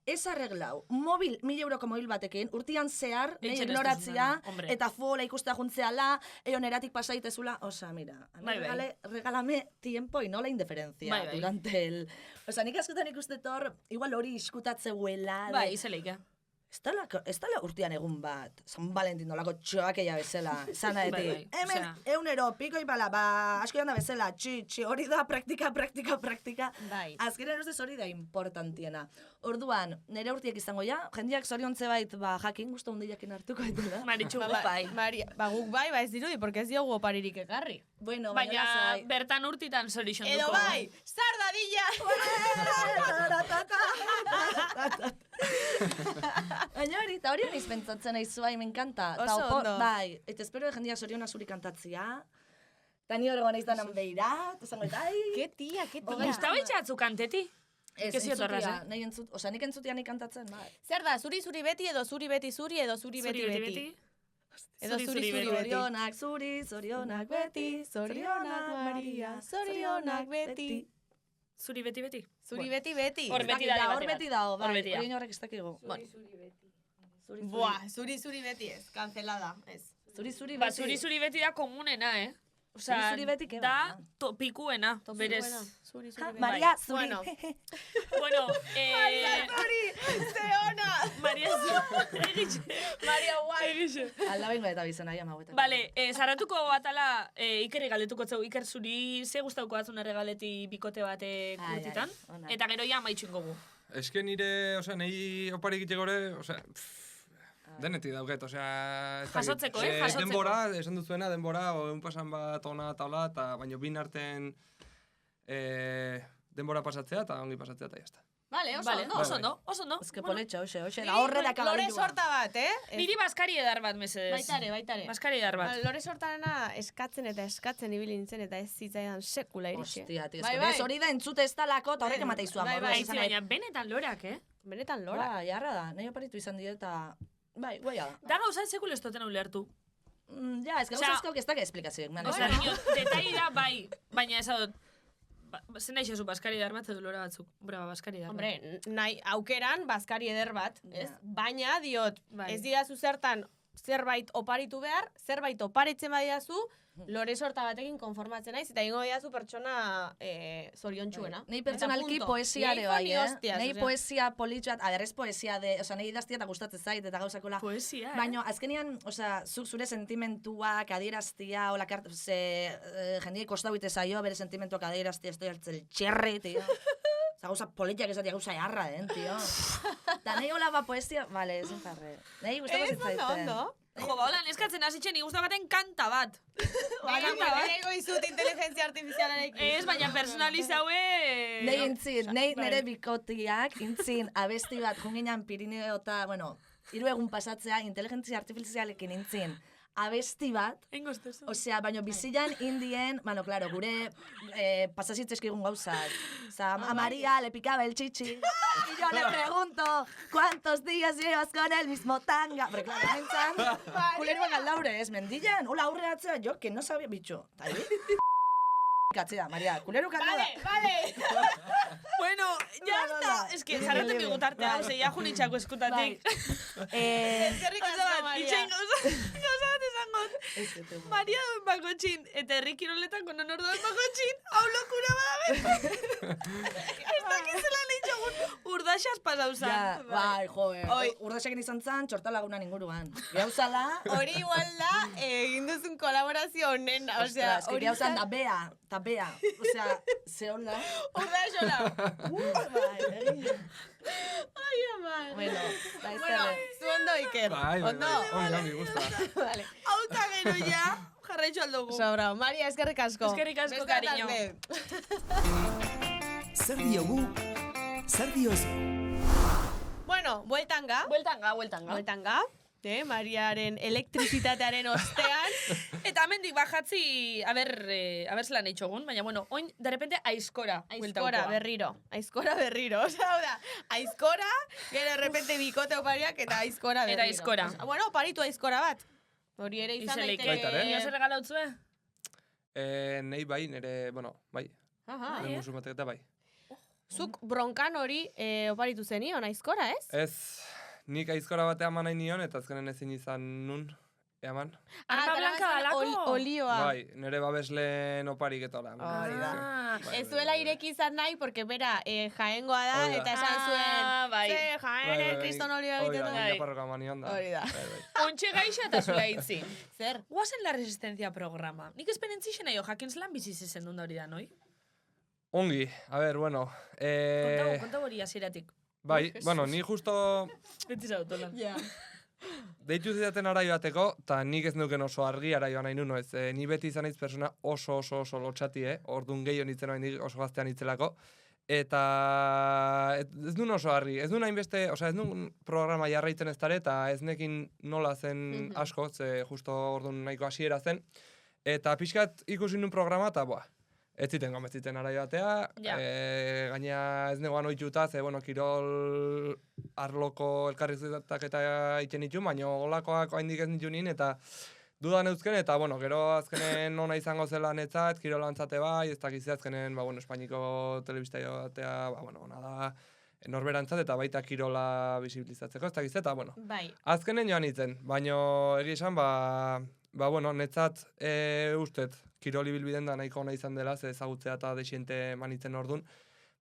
Ez arreglau, mobil, 1000 euroko mobil batekin, urtian zehar, nahi Etxera ez ignoratzia, dezuna, hombre. eta fola ikustea juntzeala, egon eratik pasaitezula, osea, mira, a mí Bai, bai. regálame tiempo y no la indiferencia Bai, bai. durante el... Osea, nik askotan ikusten hor, igual hori iskutatzeguela, Bai, izeleika. Ez dala urtean egun bat, San Valentin nolako txoakeia bezala, sana Bai, eti. bai, Hemen, osea. eunero, piko ipala, ba, asko joan da bezala, txi, hori da praktika. Bai. Azkenean ustez hori da importantiena. Orduan, nire urtiek izango ja, jendiak zoriontze bait, ba, jakin gustu hundiakin hartuko ditula. Maritxu Ba, bai. Maria, ba, guk bai, ba ez dirudi, porque ez diogu oparirik ekarri. Bueno, Baina lasai. bertan urtitan zorixon Edo duko. bai, sardadilla! Baina hori, eta hori honiz pentsatzen nahi zuai, me encanta. Ta Oso opo- ondo. Bai, eta espero jendiak zorionak zuri kantatzia. Ta ni horregoan nahi zanan behirat, esango eta, ai. Ke tia, ke tia. Gustavo itxatzu kanteti? Ez, Que zio torraz, entzutia, nahi entzut, osea, nik entzutia nik kantatzen, bai. Zer da, zuri beti edo zuri beti zuri edo zuri beti beti? Edo zuri beti. Zorionak zuri, zorionak beti, Zorionak Maria, zorionak beti. Zuri beti. Zuri beti beti. Hor beti da, Hor beti dago, bai. Hor beti da. Hori horrek ez dakigu. Buah, zuri beti ez, cancelada, ez. Zuri-zuri Ba, beti. zuri-zuri beti da komunena, Osea, Zuri-zuri beti ke da ba. topikuena, berez. Zuri, Ha, zuri. Maria, Bai. zuri. Bueno, Bueno, ze ona! Maria, egixe. Maria, guai! Egixe. Alda bengo eta bizena ia maguetan. Vale, zarratuko atala Ikerri galetuko zeu. Iker, zuri ze gustauko batzun erregaleti bikote batek Ai, urtitan? ai, ona. Eta gero ja amaitxun gogu. Eske nire, osea, nahi oparik egite gore, osea, denetik dauket, osea... ez dakit. Jasotzeko, jasotzeko. Denbora, esan duzuena, denbora, un pasan bat ona eta hola, eta baino bin arten denbora pasatzea eta ongi pasatzea eta jazta. Vale, oso Vale, ondo. oso ondo. Ez que poletxo, hoxe, da horre da Lore kalabildua. sorta bat, Niri baskari edar bat, mesedez. Baitare. Baskari edar bat. Lore sortarena eskatzen ibili nintzen eta ez zitzaidan sekula iritsi. Hostia, tío, Bai, ez bai. hori da entzute ez talako, eta horrek emateizua. Bai, mordoa, bai, esan Aitzi, nahi. baina benetan lorak, Benetan lora. Ba, jarra da, nahi oparitu izan dira eta... Bai, guaia da. Da gauza sekul ez duten ulertu. Ja, ez que Osea, gauza asko ez da esplikazioek, man. Osea, niño, detai da, bai, baina ez dut. Zen nahi xezu baskari edar bat edo lora batzuk. Brava, baskari edar bat. Hombre, nahi aukeran bazkari eder bat, ez? Ja. Baina diot, Bai. ez didazu zertan zerbait oparitu behar, zerbait oparitzen badidazu, lore sorta batekin konformatzen naiz, eta ingo didazu pertsona zoriontsuena. Nei pertsonalki Eta punto. poesia Ni ere bai, ni hostias, Nei osea. poesia politxo bat, aderrez poesia de, osea, nei idaztia eta gustatzen zait eta gauzakola. Poesia, Baina, azkenian, osea, zuk zure sentimentuak adieraztia, hola, jendiek kostau ite zaio, bere sentimentuak adieraztia, estoy hartzel txerri, tío. Oza, gauza politiak esatia, gauza jarra den, tío. Eta nahi hola ba poesia, vale, ezin jarre. Nahi gustako zitzaiten. Ondo. Jo, ba, hola, neskatzen hasitzen nik guztakaten kanta bat. Baina, ego izut inteligentzia artifizialarekin. Ez, baina personalizaue... Nei intzin, nire bikotiak, intzin, abesti bat, junginan Pirineo eta, bueno, 3 egun pasatzea, inteligentzia artifizialekin intzin, abesti bat, Engostezu. osea, baina bizilan indien, bueno, claro, gure pasazitzezkigun gauzak. Osa, a María le picaba el chichi, y yo le pregunto, ¿cuántos días llevas con el mismo tanga? Pero claro, nintzen, kuleroak aldaure, ez, mendilan, hola aurre atzea, jo, que no sabía, bitxo. Eta katzea, María, kulero Vale, vale. Bueno, ya No, no, está. no. Es que zarraten Libre. bigu tartea, ose, ja junitxako eskutatik. Eskerrik asko, Maria. Itxain gauza bat esangot. Maria duen bakotxin, eta herri kiroletan konon orduen bakotxin, hau lokura badabe. Ez dakizela lehitxogun urdaxas pasauzan. Ja, bai, joe. Oi. Urdaxekin izan zan, txortalagunan inguruan. Gauzala, Hori igual da, egin duzun kolaborazio honena. Osea, ostras, que gauzan da bea, ta bea. Osea, ze hola. Urda xola. Ai, ama. Bueno, da Bueno, izterre. zu ondo, Iker. Bai, Ondo. ongi gusta. Vale. Hau eta gero ja, jarraitxo aldugu. Sobra. Maria, eskerrik asko. Eskerrik asko, Beste cariño. talde. Zer diogu? Zer diozu? Bueno, bueltan ga. Bueltan ga. Mariaren elektrizitatearen ostean. Eta hemendik bajatzi, a ber zelan eitxogun, baina bueno, oin, de repente, aizkora. Aizkora berriro. Osea, hau da, aizkora, gero de repente bikote opariak eta aizkora berriro. Eta aizkora. Osea, bueno, oparitu aizkora bat. Hori ere izan Izeleike. Baita, Nio zer regalautzue? Nei bai, nire, bueno, bai. Aha. Nire musu batek eta bai. Zuk bronkan hori oparitu zenion aizkora, ez? Ez, nik aizkora batean eman nahi nion, eta azkenen ezin izan nun, eman. Arma blanka dalako? Olioa. Bai, nire babesleen oparik eta hola. Hori da. Bai, Ez zuela ireki izan nahi, porque bera, jaengoa da, Hori da. eta esan zuen, bai. ze jaene, kriston olioa egiten Hori da, du. nire parroka manion da. Hori da. Bai, bai. Ontxe gaixa eta zula hitzi. Zer? Guazen la resistencia programa. Nik esperientzixen aio, jakin zelan biziz ezen duen hori da, noi? Ongi, a ver, bueno. Konta hori hasieratik. Bai, bueno, ni justo Beti zautolan. Ja. deitu zidaten araio bateko, eta nik ez nuken oso argi araioa nahi nuno, ez. Ni beti izan naiz persona oso lotxati, Orduan gehiago nintzen oraindik oso gaztean nitzelako. Eta ez duen oso argi, ez duen hainbeste, osea, ez duen programa jarraitzen ez dara, eta ez nekin nola zen asko, ze justo orduan nahiko hasiera zen. Eta pixkat ikusi nun programa, eta ez ziten gometziten araio batea, Ja. gaina ez negoan ohituta, ze, bueno, kirol arloko elkarrizetak eta iten nitu, baina olakoak oraindik ez nitu nien, eta dudan euzken, eta, bueno, gero azkenen ona izango zela netzat, kirolantzate bai, ez dakiz azkenen, bueno, Espainiko telebista batea, ona da, norberantzat, eta baita kirola bisibilizatzeko, ez dakiz, eta, bueno, Bai. azkenen joan nintzen, baina egia esan, ba, bueno, netzat ustet, kiroli bilbiden da nahiko ona izan dela, ze ezagutzea eta desiente manitzen ordun,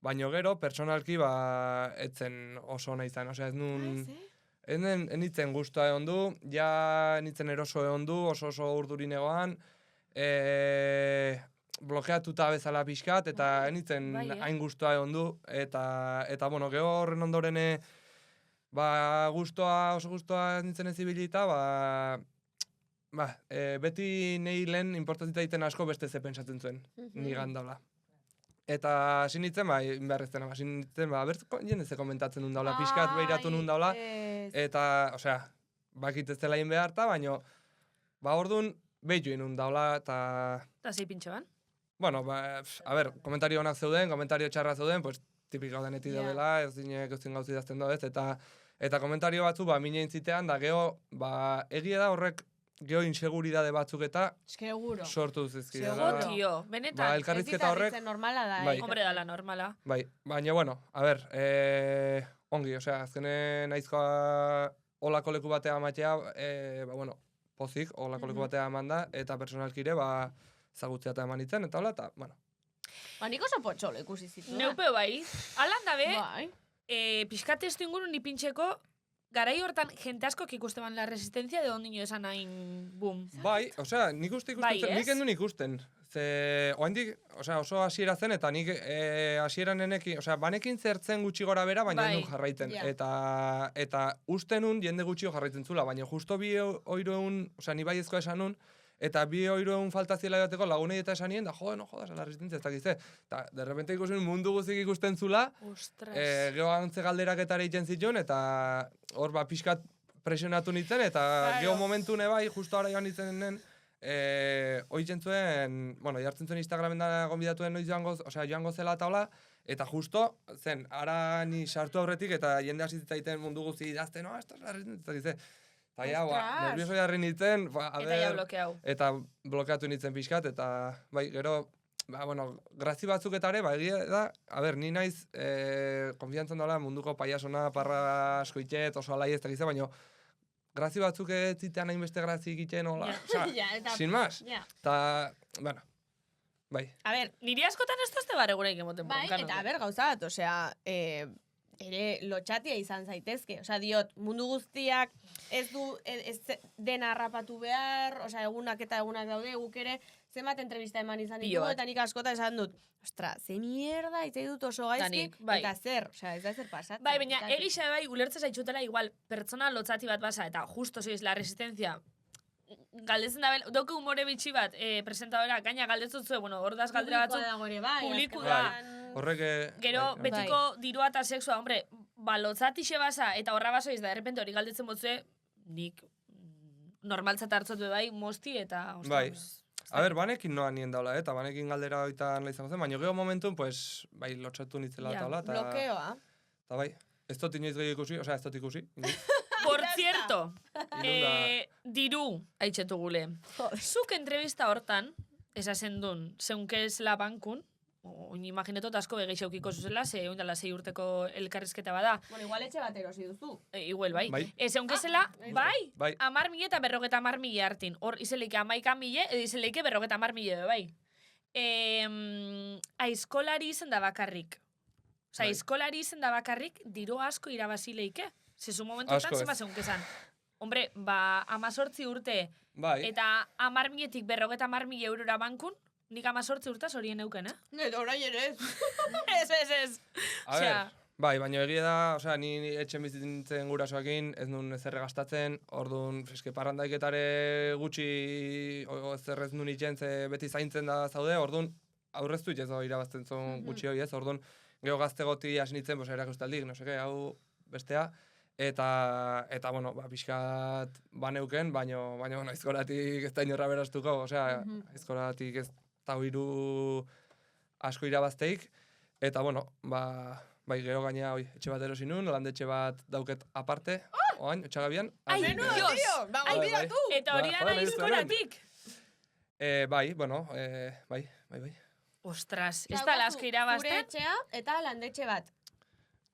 baino gero, personalki, ba, etzen oso ona izan, osea, ez nun... Enitzen guztua egon du, ja enitzen eroso egon du, oso urdurin egoan, blokeatuta bezala pixkat, eta enitzen hain guztua egon du, eta bueno, geho horren ondoren ba, oso guztua enitzen ezibilita, beti nahi lehen importatzita egiten asko beste ze pentsatzen zuen, nigan daula. Eta hasi nintzen, inberrezten, hasi nintzen, jende ze komentatzen nun daula, pixkat behiratu nun daula, eta, osea, bakit ez dela beharta, baino, orduan, behitu nun daula, eta... Eta zei pintxo ban? Bueno, a ber, komentario onak zeuden, komentario txarra zeuden, pues, tipiko denetik daudela, ez dinek euzin gauzi dazten doez, eta komentario batzu, mine intzitean, da geho, egia da horrek, geho inseguridade batzuk eta sortu zizkidela. Sego, tio, benetan. Elkarrizketa horrek... normala da, Hombre dala normala. Bai, baina, bueno, a ber, ongi, osea, azkenen aizkoa olako leku batea amatea, bueno, pozik, olako leku batea eman da, eta personalkire, zagutzea eta eman itzen, eta hola, eta, bueno. Nik oso potxolo ikusi zitu. Neupeo bai, alan dabe, pixkat testu inguru ni pintxeko, garai hortan, jente asko ikusten la resistencia de ondino esan hain boom. Bai, osea, nik endun ikusten. Ze, oaindik, osea, oso hasiera zen, eta nik hasieran nenekin, osea, banekin zertzen gutxi gora bera, baina endun jarraiten. Eta ustenun jende gutxio jarraitzen zula, baina justo bi oiroeun, osea, ni baiezkoa esan nun, eta bi oiroeun falta ziela jateko lagunei eta esan nien, da no jodas, la resistencia, ez dakize. Eta, derrepente ikusten mundu guzik ikusten zula, geho antze galderak eta egiten zituen, eta hor pixkat presionatu nintzen, eta geho momentu bai, justo ara joan nintzen nen, oitzen zuen, bueno, jartzen zuen Instagramen da gonbidatuen noiz joango zela eta hola, eta justo, zen, ara ni sartu aurretik, eta jende hasi zitzaiten mundu guzi idazten, esto es la resistencia, eta ja, nervioso jarri nintzen, eta ja blokeau. Eta blokeatu nintzen pixkat, eta bai, gero, bueno, grazi batzuk eta ere, egia da, ni naiz, konfiantzan dola munduko paiasona, parra askoitet, oso alai ez dakize, baina grazi batzuk ez zitean hainbeste grazi egiten, hola, sin más. Eta, bueno, bai. A ber, niri askotan ez dazte bare gureik emoten bronkano. Bai, eta a ber, gauza bat, osea, ere lotxatia izan zaitezke. Osea, diot, mundu guztiak ez du dena harrapatu behar, osea, egunak daude, guk ere, zenbat entrevista eman izan ditugu, eta nik askota esan dut, ostra, ze mierda, itzai dut oso gaizki, eta zer, osea, ez da zer pasatzen. Bai, baina, egisa bai, ulertze zaitxutela igual, pertsona lotzati bat basa, eta justo soiz la resistencia, galdetzen da, doke humore bitxi bat, presentadora, gaina galdetzen zuen, bueno, hordaz galdera batzuk, publiku da, gero, betiko dirua eta sexua, hombre, lotzatixe basa, eta horra basoiz da, errepente hori galdetzen botzue, nik normaltzat hartzotu bai, mosti, eta, bai. A ber, banekin noa nien daula, eta banekin galdera oitan izango zen, baina gero momentun, pues, bai, lotxatu nitzela eta hola, eta... Blokeoa. Eta bai, ez dut inoiz gehi ikusi, osea, ez dut ikusi. Por cierto, diru, haitxetu gule. Zuk entrevista hortan, esasen dun, zeunke ez la bankun, oin imaginetot asko begeixaukiko zuzela, ze oindala 6 urteko elkarrizketa bada. Bueno, igual etxe bat erosi duzu. Igual, bai. Zeunke zela, bai, 10.000 eta 50.000 hartin. Hor, izeleike 11.000, edo izeleike 50.000, bai. Aizkolari izen da bakarrik. Osa, aizkolari izen da bakarrik, diru asko irabazileike. Zezu momentuetan, zema zeunke zan. Hombre, 18 urte, eta 10.000-etik 50.000 eurora bankun, nik 18 urtaz horien euken, Eta orai ere ez. Ez. A ber, bai, baina egia da, osea, ni etxen bizitzen gurasoekin, ez nun ezerre gastatzen, orduan, eske parrandaiketare gutxi, ezerrez nun itxen, ze beti zaintzen da zaude, orduan, aurreztu itxezo irabazten zuen gutxi hori ez, orduan, geho gaztegoti asinitzen, pues, erakustaldik, no seke, hau bestea, eta bueno, pixkat baneuken, baina aizkoratik ez da inorra beraztuko, osea, aizkoratik ez da hiru asko irabazteik, eta bueno, bai gero gaina etxe bat erosi nun, landetxe bat dauket aparte, oain, otxagabian. Ai, Dios! Eta hori da aizkoratik? Bai, bueno, bai. Ostras, ez da lasko irabazten? Gure etxea eta landetxe bat.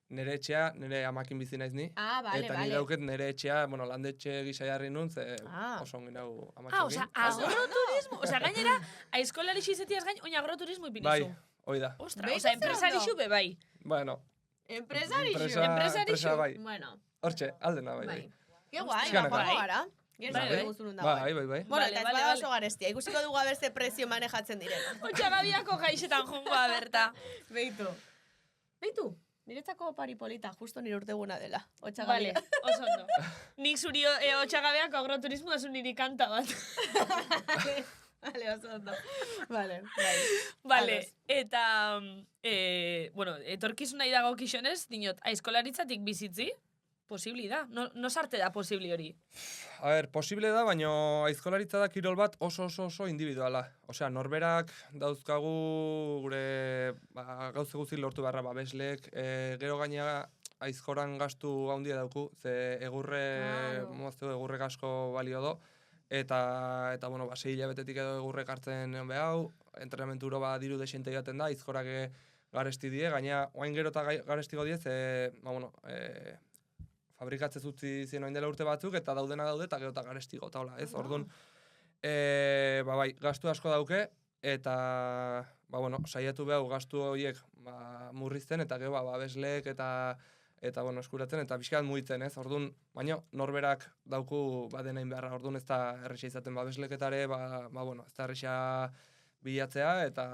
nire etxea, nire amakin bizi naiz ni. Ah, bale, Eta nire dauket nire etxea, bueno, landetxe gisa jarri nun, ze oso ongin hau amatxokin. osea, agroturismo, osea, gainera, aizkolari xizetiaz gain, oin agroturismo ipinizu. Bai, hoi da. Ostra, Beitu osea, zer enpresarixu ondo. be bai. Bueno, Empresarixu. enpresa bai. Bueno, Hortxe, aldena bai. bai. bai. Ke guai, Pixkanaka. joango gara. Gero Bai, bai. guzturun da. Bai, bai, bai. Bueno, Vale, eta ez vale, bada vale. oso garestia. Ikusiko dugu beste prezio manejatzen direla. Otxagabiako gaixetan jongoa berta. Beitu, niretzako pari polita, justo nire urteguna dela. Vale, Otxagabia. oso ondo. Nik zuri otxagabeako agroturismo azu niri kanta bat. Vale, oso ondo. Vale, bai. Vale, Ados. eta, bueno, etorkizuna idago kixonez, dinot, aizkolaritzatik bizitzi, posibli da. No sarte da posibli hori. A ber, posible da, baina aizkolaritza da kirol bat oso individuala. Osea, norberak dauzkagu gure gauze guzti lortu beharra babeslek, gero gaina aizkoran gastu handia dauku, ze egurre, Claro. moztu egurrek asko balio do, eta bueno, 6 hilabetetik edo egurrek hartzen egon behau, entrenamentu diru desente jaten da, aizkorak garesti die, gaina oain gero eta garestigo die, ze, bueno, fabrikatzez utzi zien oin dela urte batzuk, eta daudena daude, eta gero eta garestigo, eta hola, ez? Orduan, bai, gastu asko dauke, eta, bueno, saiatu behau gastu horiek murrizten, eta gero, babeslek, eta bueno, eskuratzen, eta pixkat mugitzen, ez? Orduan, baina norberak dauku denain beharra, orduan ez da erresa izaten babesleketare, bueno, ez da erresa bilatzea, eta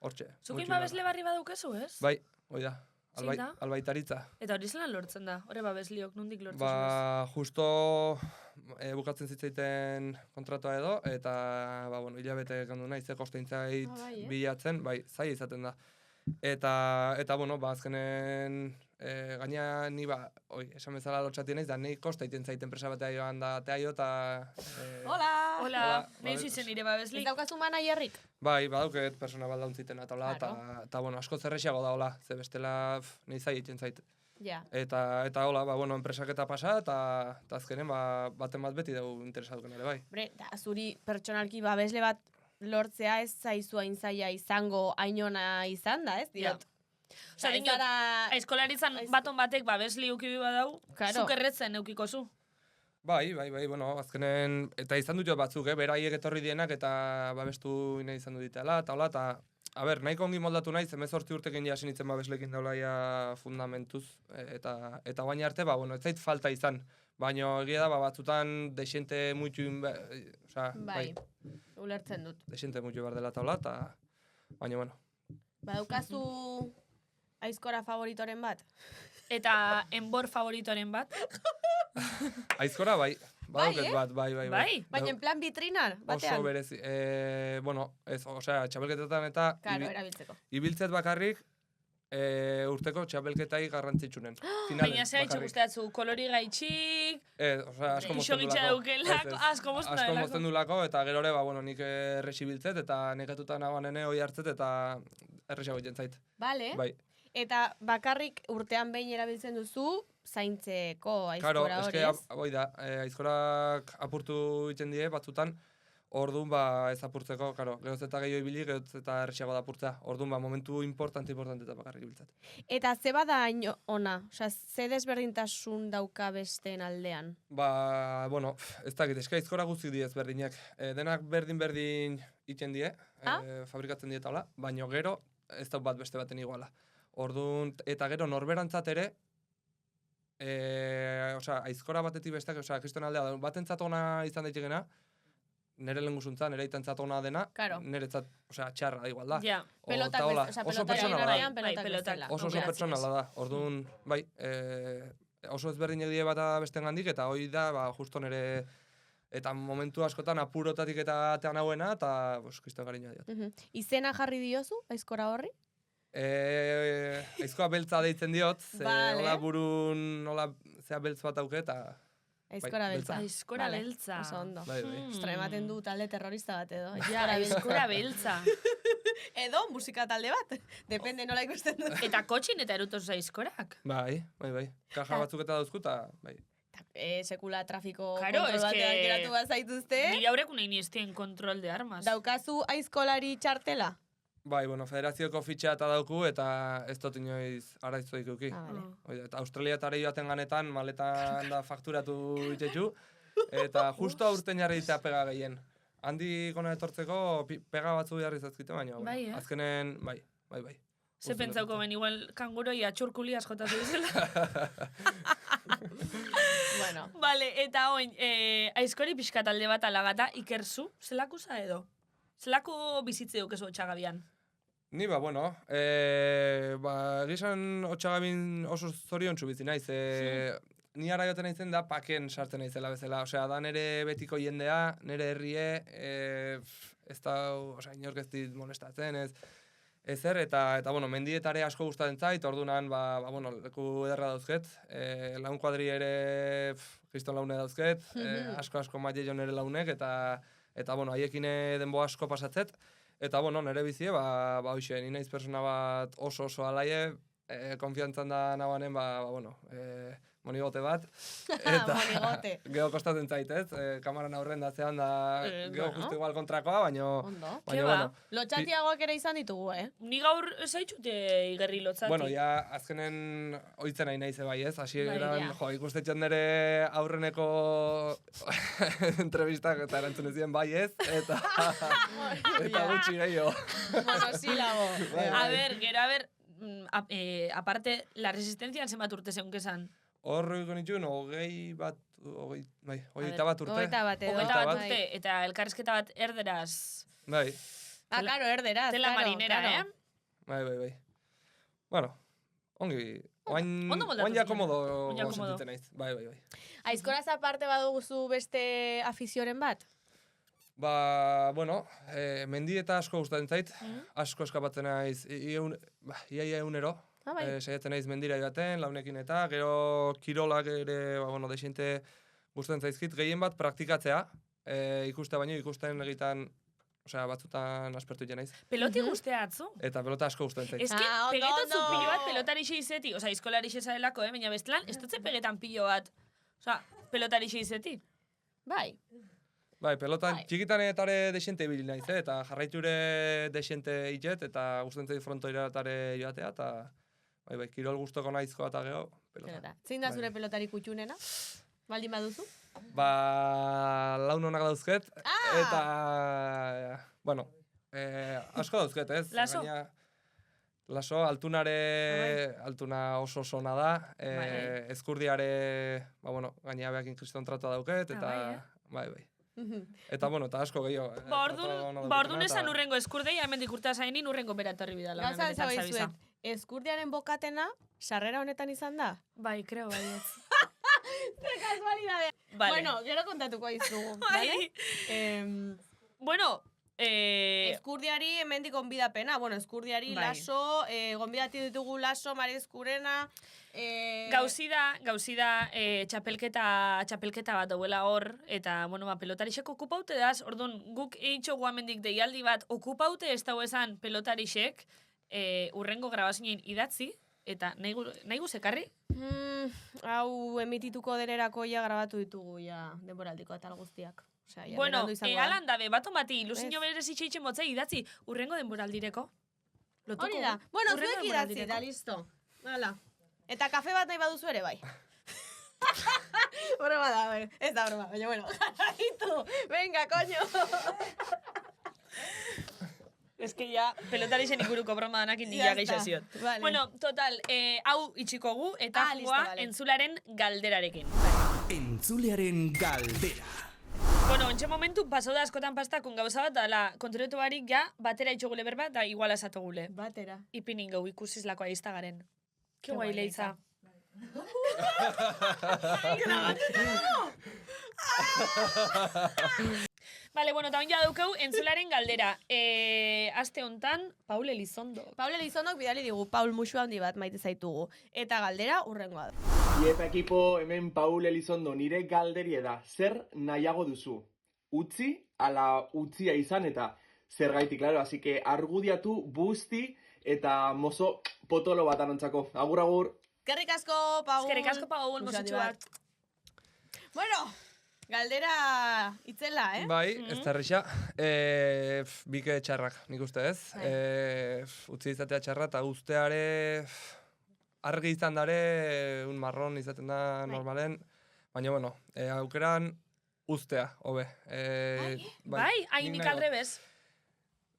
hortxe. Zukin mugitu behar da. babesle barri badukezu, ez? Bai, hoi da. Zein da? Albaitaritza. Eta hori zelan lortzen da? Hore babesliok nondik lortzen zuen? Justo bukatzen zitzaiten kontratua edo, eta, bueno, hilabete gandu nahi, ze kostein zait bai, bilatzen, bai, zaila izaten da. Eta bueno, azkenen, gaina ni esan bezala lotxatien naiz, da ni kosta iten zait enpresa batea joan da teaio, eta... Hola! Hola, Hola, nahi bai. zuzen nire Ez babeslik. daukazu manaierrik? Bai, badauket persona bat dauntziten atola, Claro. eta bueno, asko zerrexago da, hola, ze bestela nahi zaila iten zait. Ja. Eta hola, bueno, enpresaketa pasa, eta azkenen, baten bat beti dugu interesatuken ere, bai. Bre, da, zuri pertsonalki babesle bat lortzea ez zaizu hain zaila izango ainona izan da, ez? Diot. Osa, ez dinot, zara- aizkolaritzan baton batek babesli ukibi badau, Claro. zuk erretzen eukiko zu. Bai, bueno, azkenen, eta izan dut jo batzuk, beraiek etorri dienak eta babestu nahi izan dut ditela, eta hola, eta, a ber, nahiko ongi moldatu nahi, 18 urtekin ja sinitzen babeslekin daulaia fundamentuz, eta baina arte, bueno, ez zait falta izan, baina egia da, batzutan desente muitu, osea, Bai, ulertzen dut. desente muitu behar dela taula, eta, baina, bueno. Badaukazu aizkora favoritoren bat? Eta enbor favoritoren bat. Aizkora, bai, badauket eh? bat, bai. Bai? Baina en plan vitrinar, batean? Oso berezi, bueno, ez, osea, txapelketetan eta Claro, erabiltzeko. ibiltzet bakarrik urteko txapelketai garrantzitsunen. Finalen Baina ze haitxe bakarrik. guztatzu, kolori gaitxik, Osea, asko mozten isogitza dulako. daukelako, Ez, ez. asko mozten Asko delako. mozten dulako, eta gero ere, bueno, nik erresi biltzet, eta nekatuta nagoan ene hoi hartzet, eta erresa goiten zait. Bale. Bai. Eta bakarrik urtean behin erabiltzen duzu, zaintzeko Karo, aizkora hori, eske, ez? hoi da, aizkorak apurtu iten die, batzutan, orduan ez apurtzeko, karo, gehoz eta gehiago ibili, gehoz eta erresiago da apurtzea. Orduan momentu importante eta bakarrik ibiltzat. Eta ze bada hain ona? Osea, ze desberdintasun dauka besteen aldean? Bueno, ez dakit, eska aizkora guztik die ezberdinak. Denak berdin iten die, fabrikatzen dieta hola, baina gero ez dau bat beste baten iguala. Orduan, eta gero norberantzat ere, osea, aizkora batetik besteak, osea, kriston aldea, da, batentzat ona izan daitekena, nire lengusuntza, nire itantzat ona dena, Claro. niretzat, osea, txarra da igual da. Ja. Pelotak, hola, osea, oso pelotaren pertsonala da. artean Bai, pelotak pelotak. bestela. Oso Oberatzi, pertsonala da. Orduan, bai, oso ezberdinak die bata besten gandik, eta hoi da, justo nire, eta momentu askotan apurotatik eta atean hauena, eta, kriston garina diot. Mhm. Izena jarri diozu, aizkora horri? Aizkoa beltza deitzen diot, ze Vale. hola burun, hola, zea beltz bat auke, eta... Aizkora Bai, beltza. Aizkora Vale, beltza. Oso ondo. Bai, bai. Ostra, ematen du talde terrorista bat edo. Ja, aizkora beltza. Edo musika talde bat. Depende nola ikusten du. Eta kotxin eta erutoz aizkorak. Bai. Kaja batzuk eta dauzku, eta bai. Sekula trafiko Claro, kontrol es batean que- geratu bat zaituzte. Nire aurreku nahi niztien kontrol de armas. Daukazu aizkolari txartela? Bai, bueno, federazioko fitxea eta dauku, eta ez dut inoiz araiztu ikuki. Vale. Eta Australia eta joaten ganetan, maletan da fakturatu itetxu, eta justo aurten jarri ditea pega gehien. Handi gona etortzeko pega batzu behar izazkite, baina Bai, azkenen, bai. Ze pentsauko ben, igual kanguroi atxurkuli askotatu dizela. Bueno. Vale, eta oin, aizkori pixka talde bat alagata, ikerzu, zelakuza edo? Zelako bizitze dukezu otxagabian? Ni, bueno, gizan otxagabin oso zoriontsu bizi naiz. Ni ara joten naizen da paken sartzen naizela bezala. Osea, da nere betiko jendea, nere herrie, ez da, osea, inork ez dit molestatzen, ezer, eta bueno, mendietare asko gustatzen zait, ordunan, bueno, leku ederra dauzket. Laun kuadri ere, kriston laune dauzket, asko maile jo nere launek, eta bueno, haiekin denbo asko pasatzet. Eta, bueno, nire bizie, hoxe, ni naiz persona bat oso alaie, konfiantzan da nagoanen, bueno, monigote bat. Eta Monigote. Geho kostatzen zait, ez? Kamaran aurren da zean da, geho justu igual kontrakoa, baina bueno. Lotxatiagoak ere izan ditugu, Ni gaur zaitxute igerri lotzati. Bueno, ja, azkenen oitzen nahi naize bai, ez? Asi eran, ikustetxan nire aurreneko entrevistak eta erantzun ezien bai, ez? Eta gutxi gehiago. Monosílabo. A ver, aparte, la resistencia zenbat urte zeunke esan? Horro nituen, hogei bat urte. Hogeita bat urte, eta elkarrizketa bat erderaz. Bai. Claro, erderaz. Tela marinera, Bai. Bueno, ongi. Oain ja komodo sentitzen naiz. Bai. Aizkoraz aparte baduguzu beste afizioren bat? Bueno, mendieta asko gustatzen zait. Asko eskapatzen naiz. Iaia egunero. Saiatzen naiz mendira joaten, launekin eta, gero kirolak ere, bueno, desiente gustatzen zaizkit. Gehien bat praktikatzea, ikusten egitan, osea, batzutan aspertu iten naiz. Peloti guztea atzu? Eta pelota asko gustatzen zait. Ez que pegetotzu pilo bat pelotarixe izeti, osea, izkolarixe zadelako, baina bestelan, ez dutze pegetan pilo bat, osea, pelotarixe izeti. Bai, pelotan txikitan etare desiente ibili naiz, eta jarraiture desiente itet, eta gustatzen zait frontoiratare joatea, eta bai, kirol gustoko naizkoa eta geho, pelota. Zein da zure pelotari kutxunena? Baldin baduzu? Laun honak dauzket, eta, bueno, asko dauzket, ez? Laso? Laso, altuna oso sona da, ezkurdiare, bueno, gainea behakin kriston tratua dauket, eta, bai. Eta, bueno, eta asko gehiago. Ordun esan urrengo eskurdei, hemendik urtea zainin urrengo bera etorri bidala. Gauza zabaizuet, eskurdiaren bokatena, sarrera honetan izan da? Bai, creo, bai ez. Ze kasualidadea. Bueno, gero kontatuko aizugu, bale? Bueno, eskurdiari hemendik gonbidapena, bueno, eskurdiari Laso, gonbidati ditugu Laso, Mari Eskurena, Gauzida, txapelketa bat dauela hor, eta, bueno, pelotarixek okupaute daz, orduan, guk eitxo guamendik deialdi bat okupaute ez dago esan pelotarixek, urrengo grabazioen idatzi, eta nahi guzekarri? Hau emitituko denerako ja grabatu ditugu, ja, denboraldiko atal guztiak. Bueno, alan dabe, baton bati, ilusio berez itxeitzen motzei idatzi, urrengo denboraldireko. Hori da. Bueno, zuek idatzi, da, listo. Hala. Eta kafe bat nahi baduzu ere, bai. Broma da, ez da broma, baina bueno. Jarraitu, venga, coño. Ez que ya, pelotarixen inguruko broma danakin nila geixaziot. Bueno, total, hau itxiko gu, eta joa entzularen galderarekin. Entzulearen galdera. Bueno, entxe momentu, pasau da askotan pastakun gauza bat, dala, konturetu barik ja, batera itxogule berba, da iguala esatogule. Batera. Ipinin gau ikusizlako aizta garen. Ke guai leitza. Vale, bueno, taun ja daukeu entzularen galdera. Aste hontan, Paul Elizondo. Paul Elizondok bidali digu, Paul musu handi bat maite zaitugu. Eta galdera urrengoa da. Iepa ekipo, hemen Paul Elizondo, nire galderie da, zer nahiago duzu? Utzi, ala utzia izan eta zer gaiti, klaro, así que argudiatu, busti, eta mozo potolo bat anontzako. Agur. Eskerrik asko, Paul. Eskerrik asko, Paul, mozitxuak. Bueno, Galdera itzela, Bai, ez da erresa. Bike txarrak, nik uste ez. Utzi izatea txarra eta guzteare argi izan dare, un marron izaten da normalen. Baina, bueno, aukeran uztea, hobe. Bai, hainik aldrebez.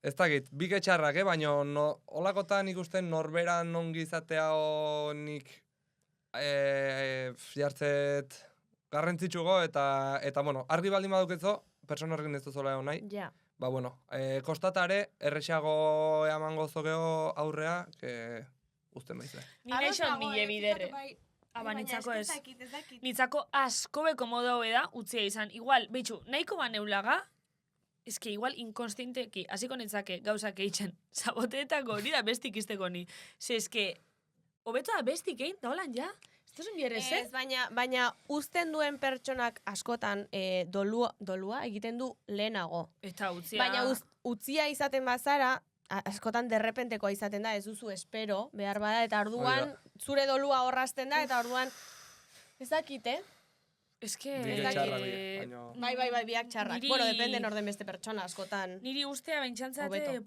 Ez dakit, bike txarrak, baina holakotan ikusten norberan ongi izatea nik jartzet garrantzitsugo eta bueno, argi baldin baduketzo, persona argin ez duzola egon nahi. Ja. Ba, bueno, kostatare, errexago eamango zogeo aurrea, que uzten baize. Ni neixon mile biderre. Aba, nitzako ez. Nitzako asko beko moda da utzia izan. Igual, behitxu, nahiko baneulaga, eske igual inkonstienteki, hasiko nitzake gauzak eitzen, saboteetako hori da bestik izteko ni. Ze eske, hobeto da bestik egin, da holan ja? Ez da bierrez, Ez, baina uzten duen pertsonak askotan dolua egiten du lehenago. Eta utzia... Baina utzia izaten bazara, askotan derrepentekoa izaten da, ez duzu espero, behar bada, eta orduan zure dolua horrazten da, eta orduan ez dakit, Eske... Bike txarrak dira, baina... Bai, biak txarrak. Bueno, depende norden beste pertsona, askotan. Niri ustea bentsantzate,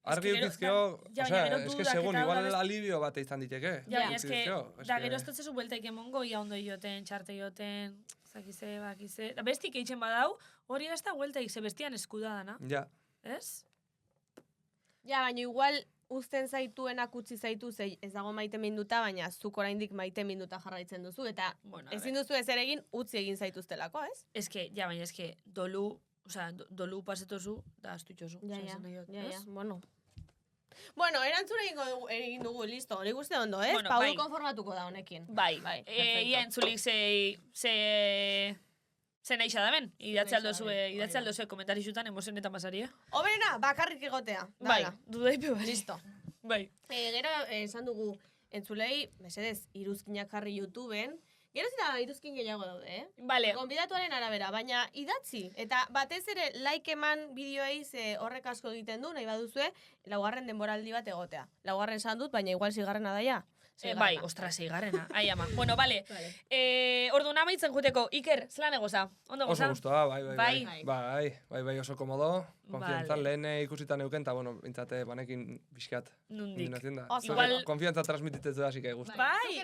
Argi ukizkeo, eske segun, igual alibio bat izan diteke. Ja, eske, da gero ez dutzezu bueltaik emongo, ia ondo ioten, txarte ioten, zakize, bakize. Da bestik eitzen badau, hori ez da bueltaik, ze bestian eskuda dana. Ja. Ez? Ja, baina igual uzten zaituenak utzi zaitu, ez dago maite minduta, baina zuk oraindik maite minduta jarraitzen duzu, eta ezin duzu ezer egin, utzi egin zaituztelako, ez? Eske, ja, baina eske, dolu pasetozu, da astutxozu. Ja, bueno. Bueno, erantzun egin dugu, listo, hori guzti ondo, ez? Bueno, Paul konformatuko da honekin. Bai, ia entzulik ze nahixa da ben, idatzi aldozue komentarixutan emozen eta masaria. Oberena, bakarrik egotea. Bai, dudaipe bai. Listo. Bai. Gero, esan dugu, entzulei, mesedez, iruzkinak jarri YouTubeen, gero zira iruzkin gehiago daude, Vale. Gonbidatuaren arabera, baina idatzi. Eta batez ere, like eman bideoei ze horrek asko egiten du, nahi baduzue, laugarren denboraldi bat egotea. Laugarren esan dut, baina igual zigarrena daia. Bai, ostra, seigarrena. Ai, ama. Bueno, vale. Ordu namaitzen juteko. Iker, zelan egoza? Ondo goza? Oso gustoa, bai, oso komodo. Konfiantzan lehen ikusitan euken, eta, bueno, bintzate banekin bizkat. Nundik. Igual... Konfiantza transmititzen da, así que gusta. Bai.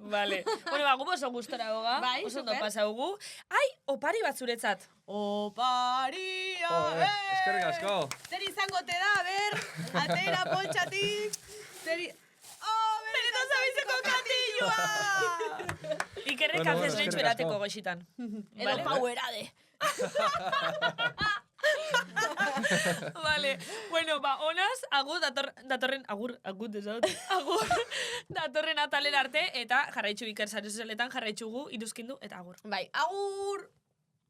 Vale. Bueno, ba, gu oso gustora goga. Oso ondo pasaugu. Ai, opari bat zuretzat. Oparia, eskerrik asko. Zer izango te da, ber, atera poltsatik. Benetan zabizeko katilloa! Ikerrek haces lehitxu erateko goxitan. Edo pauerade. Vale. Bueno, ba, honaz, agur datorren atalera arte, eta jarraitzu Iker sare sozialetan jarraitzugu iruzkindu eta agur. Bai, agur!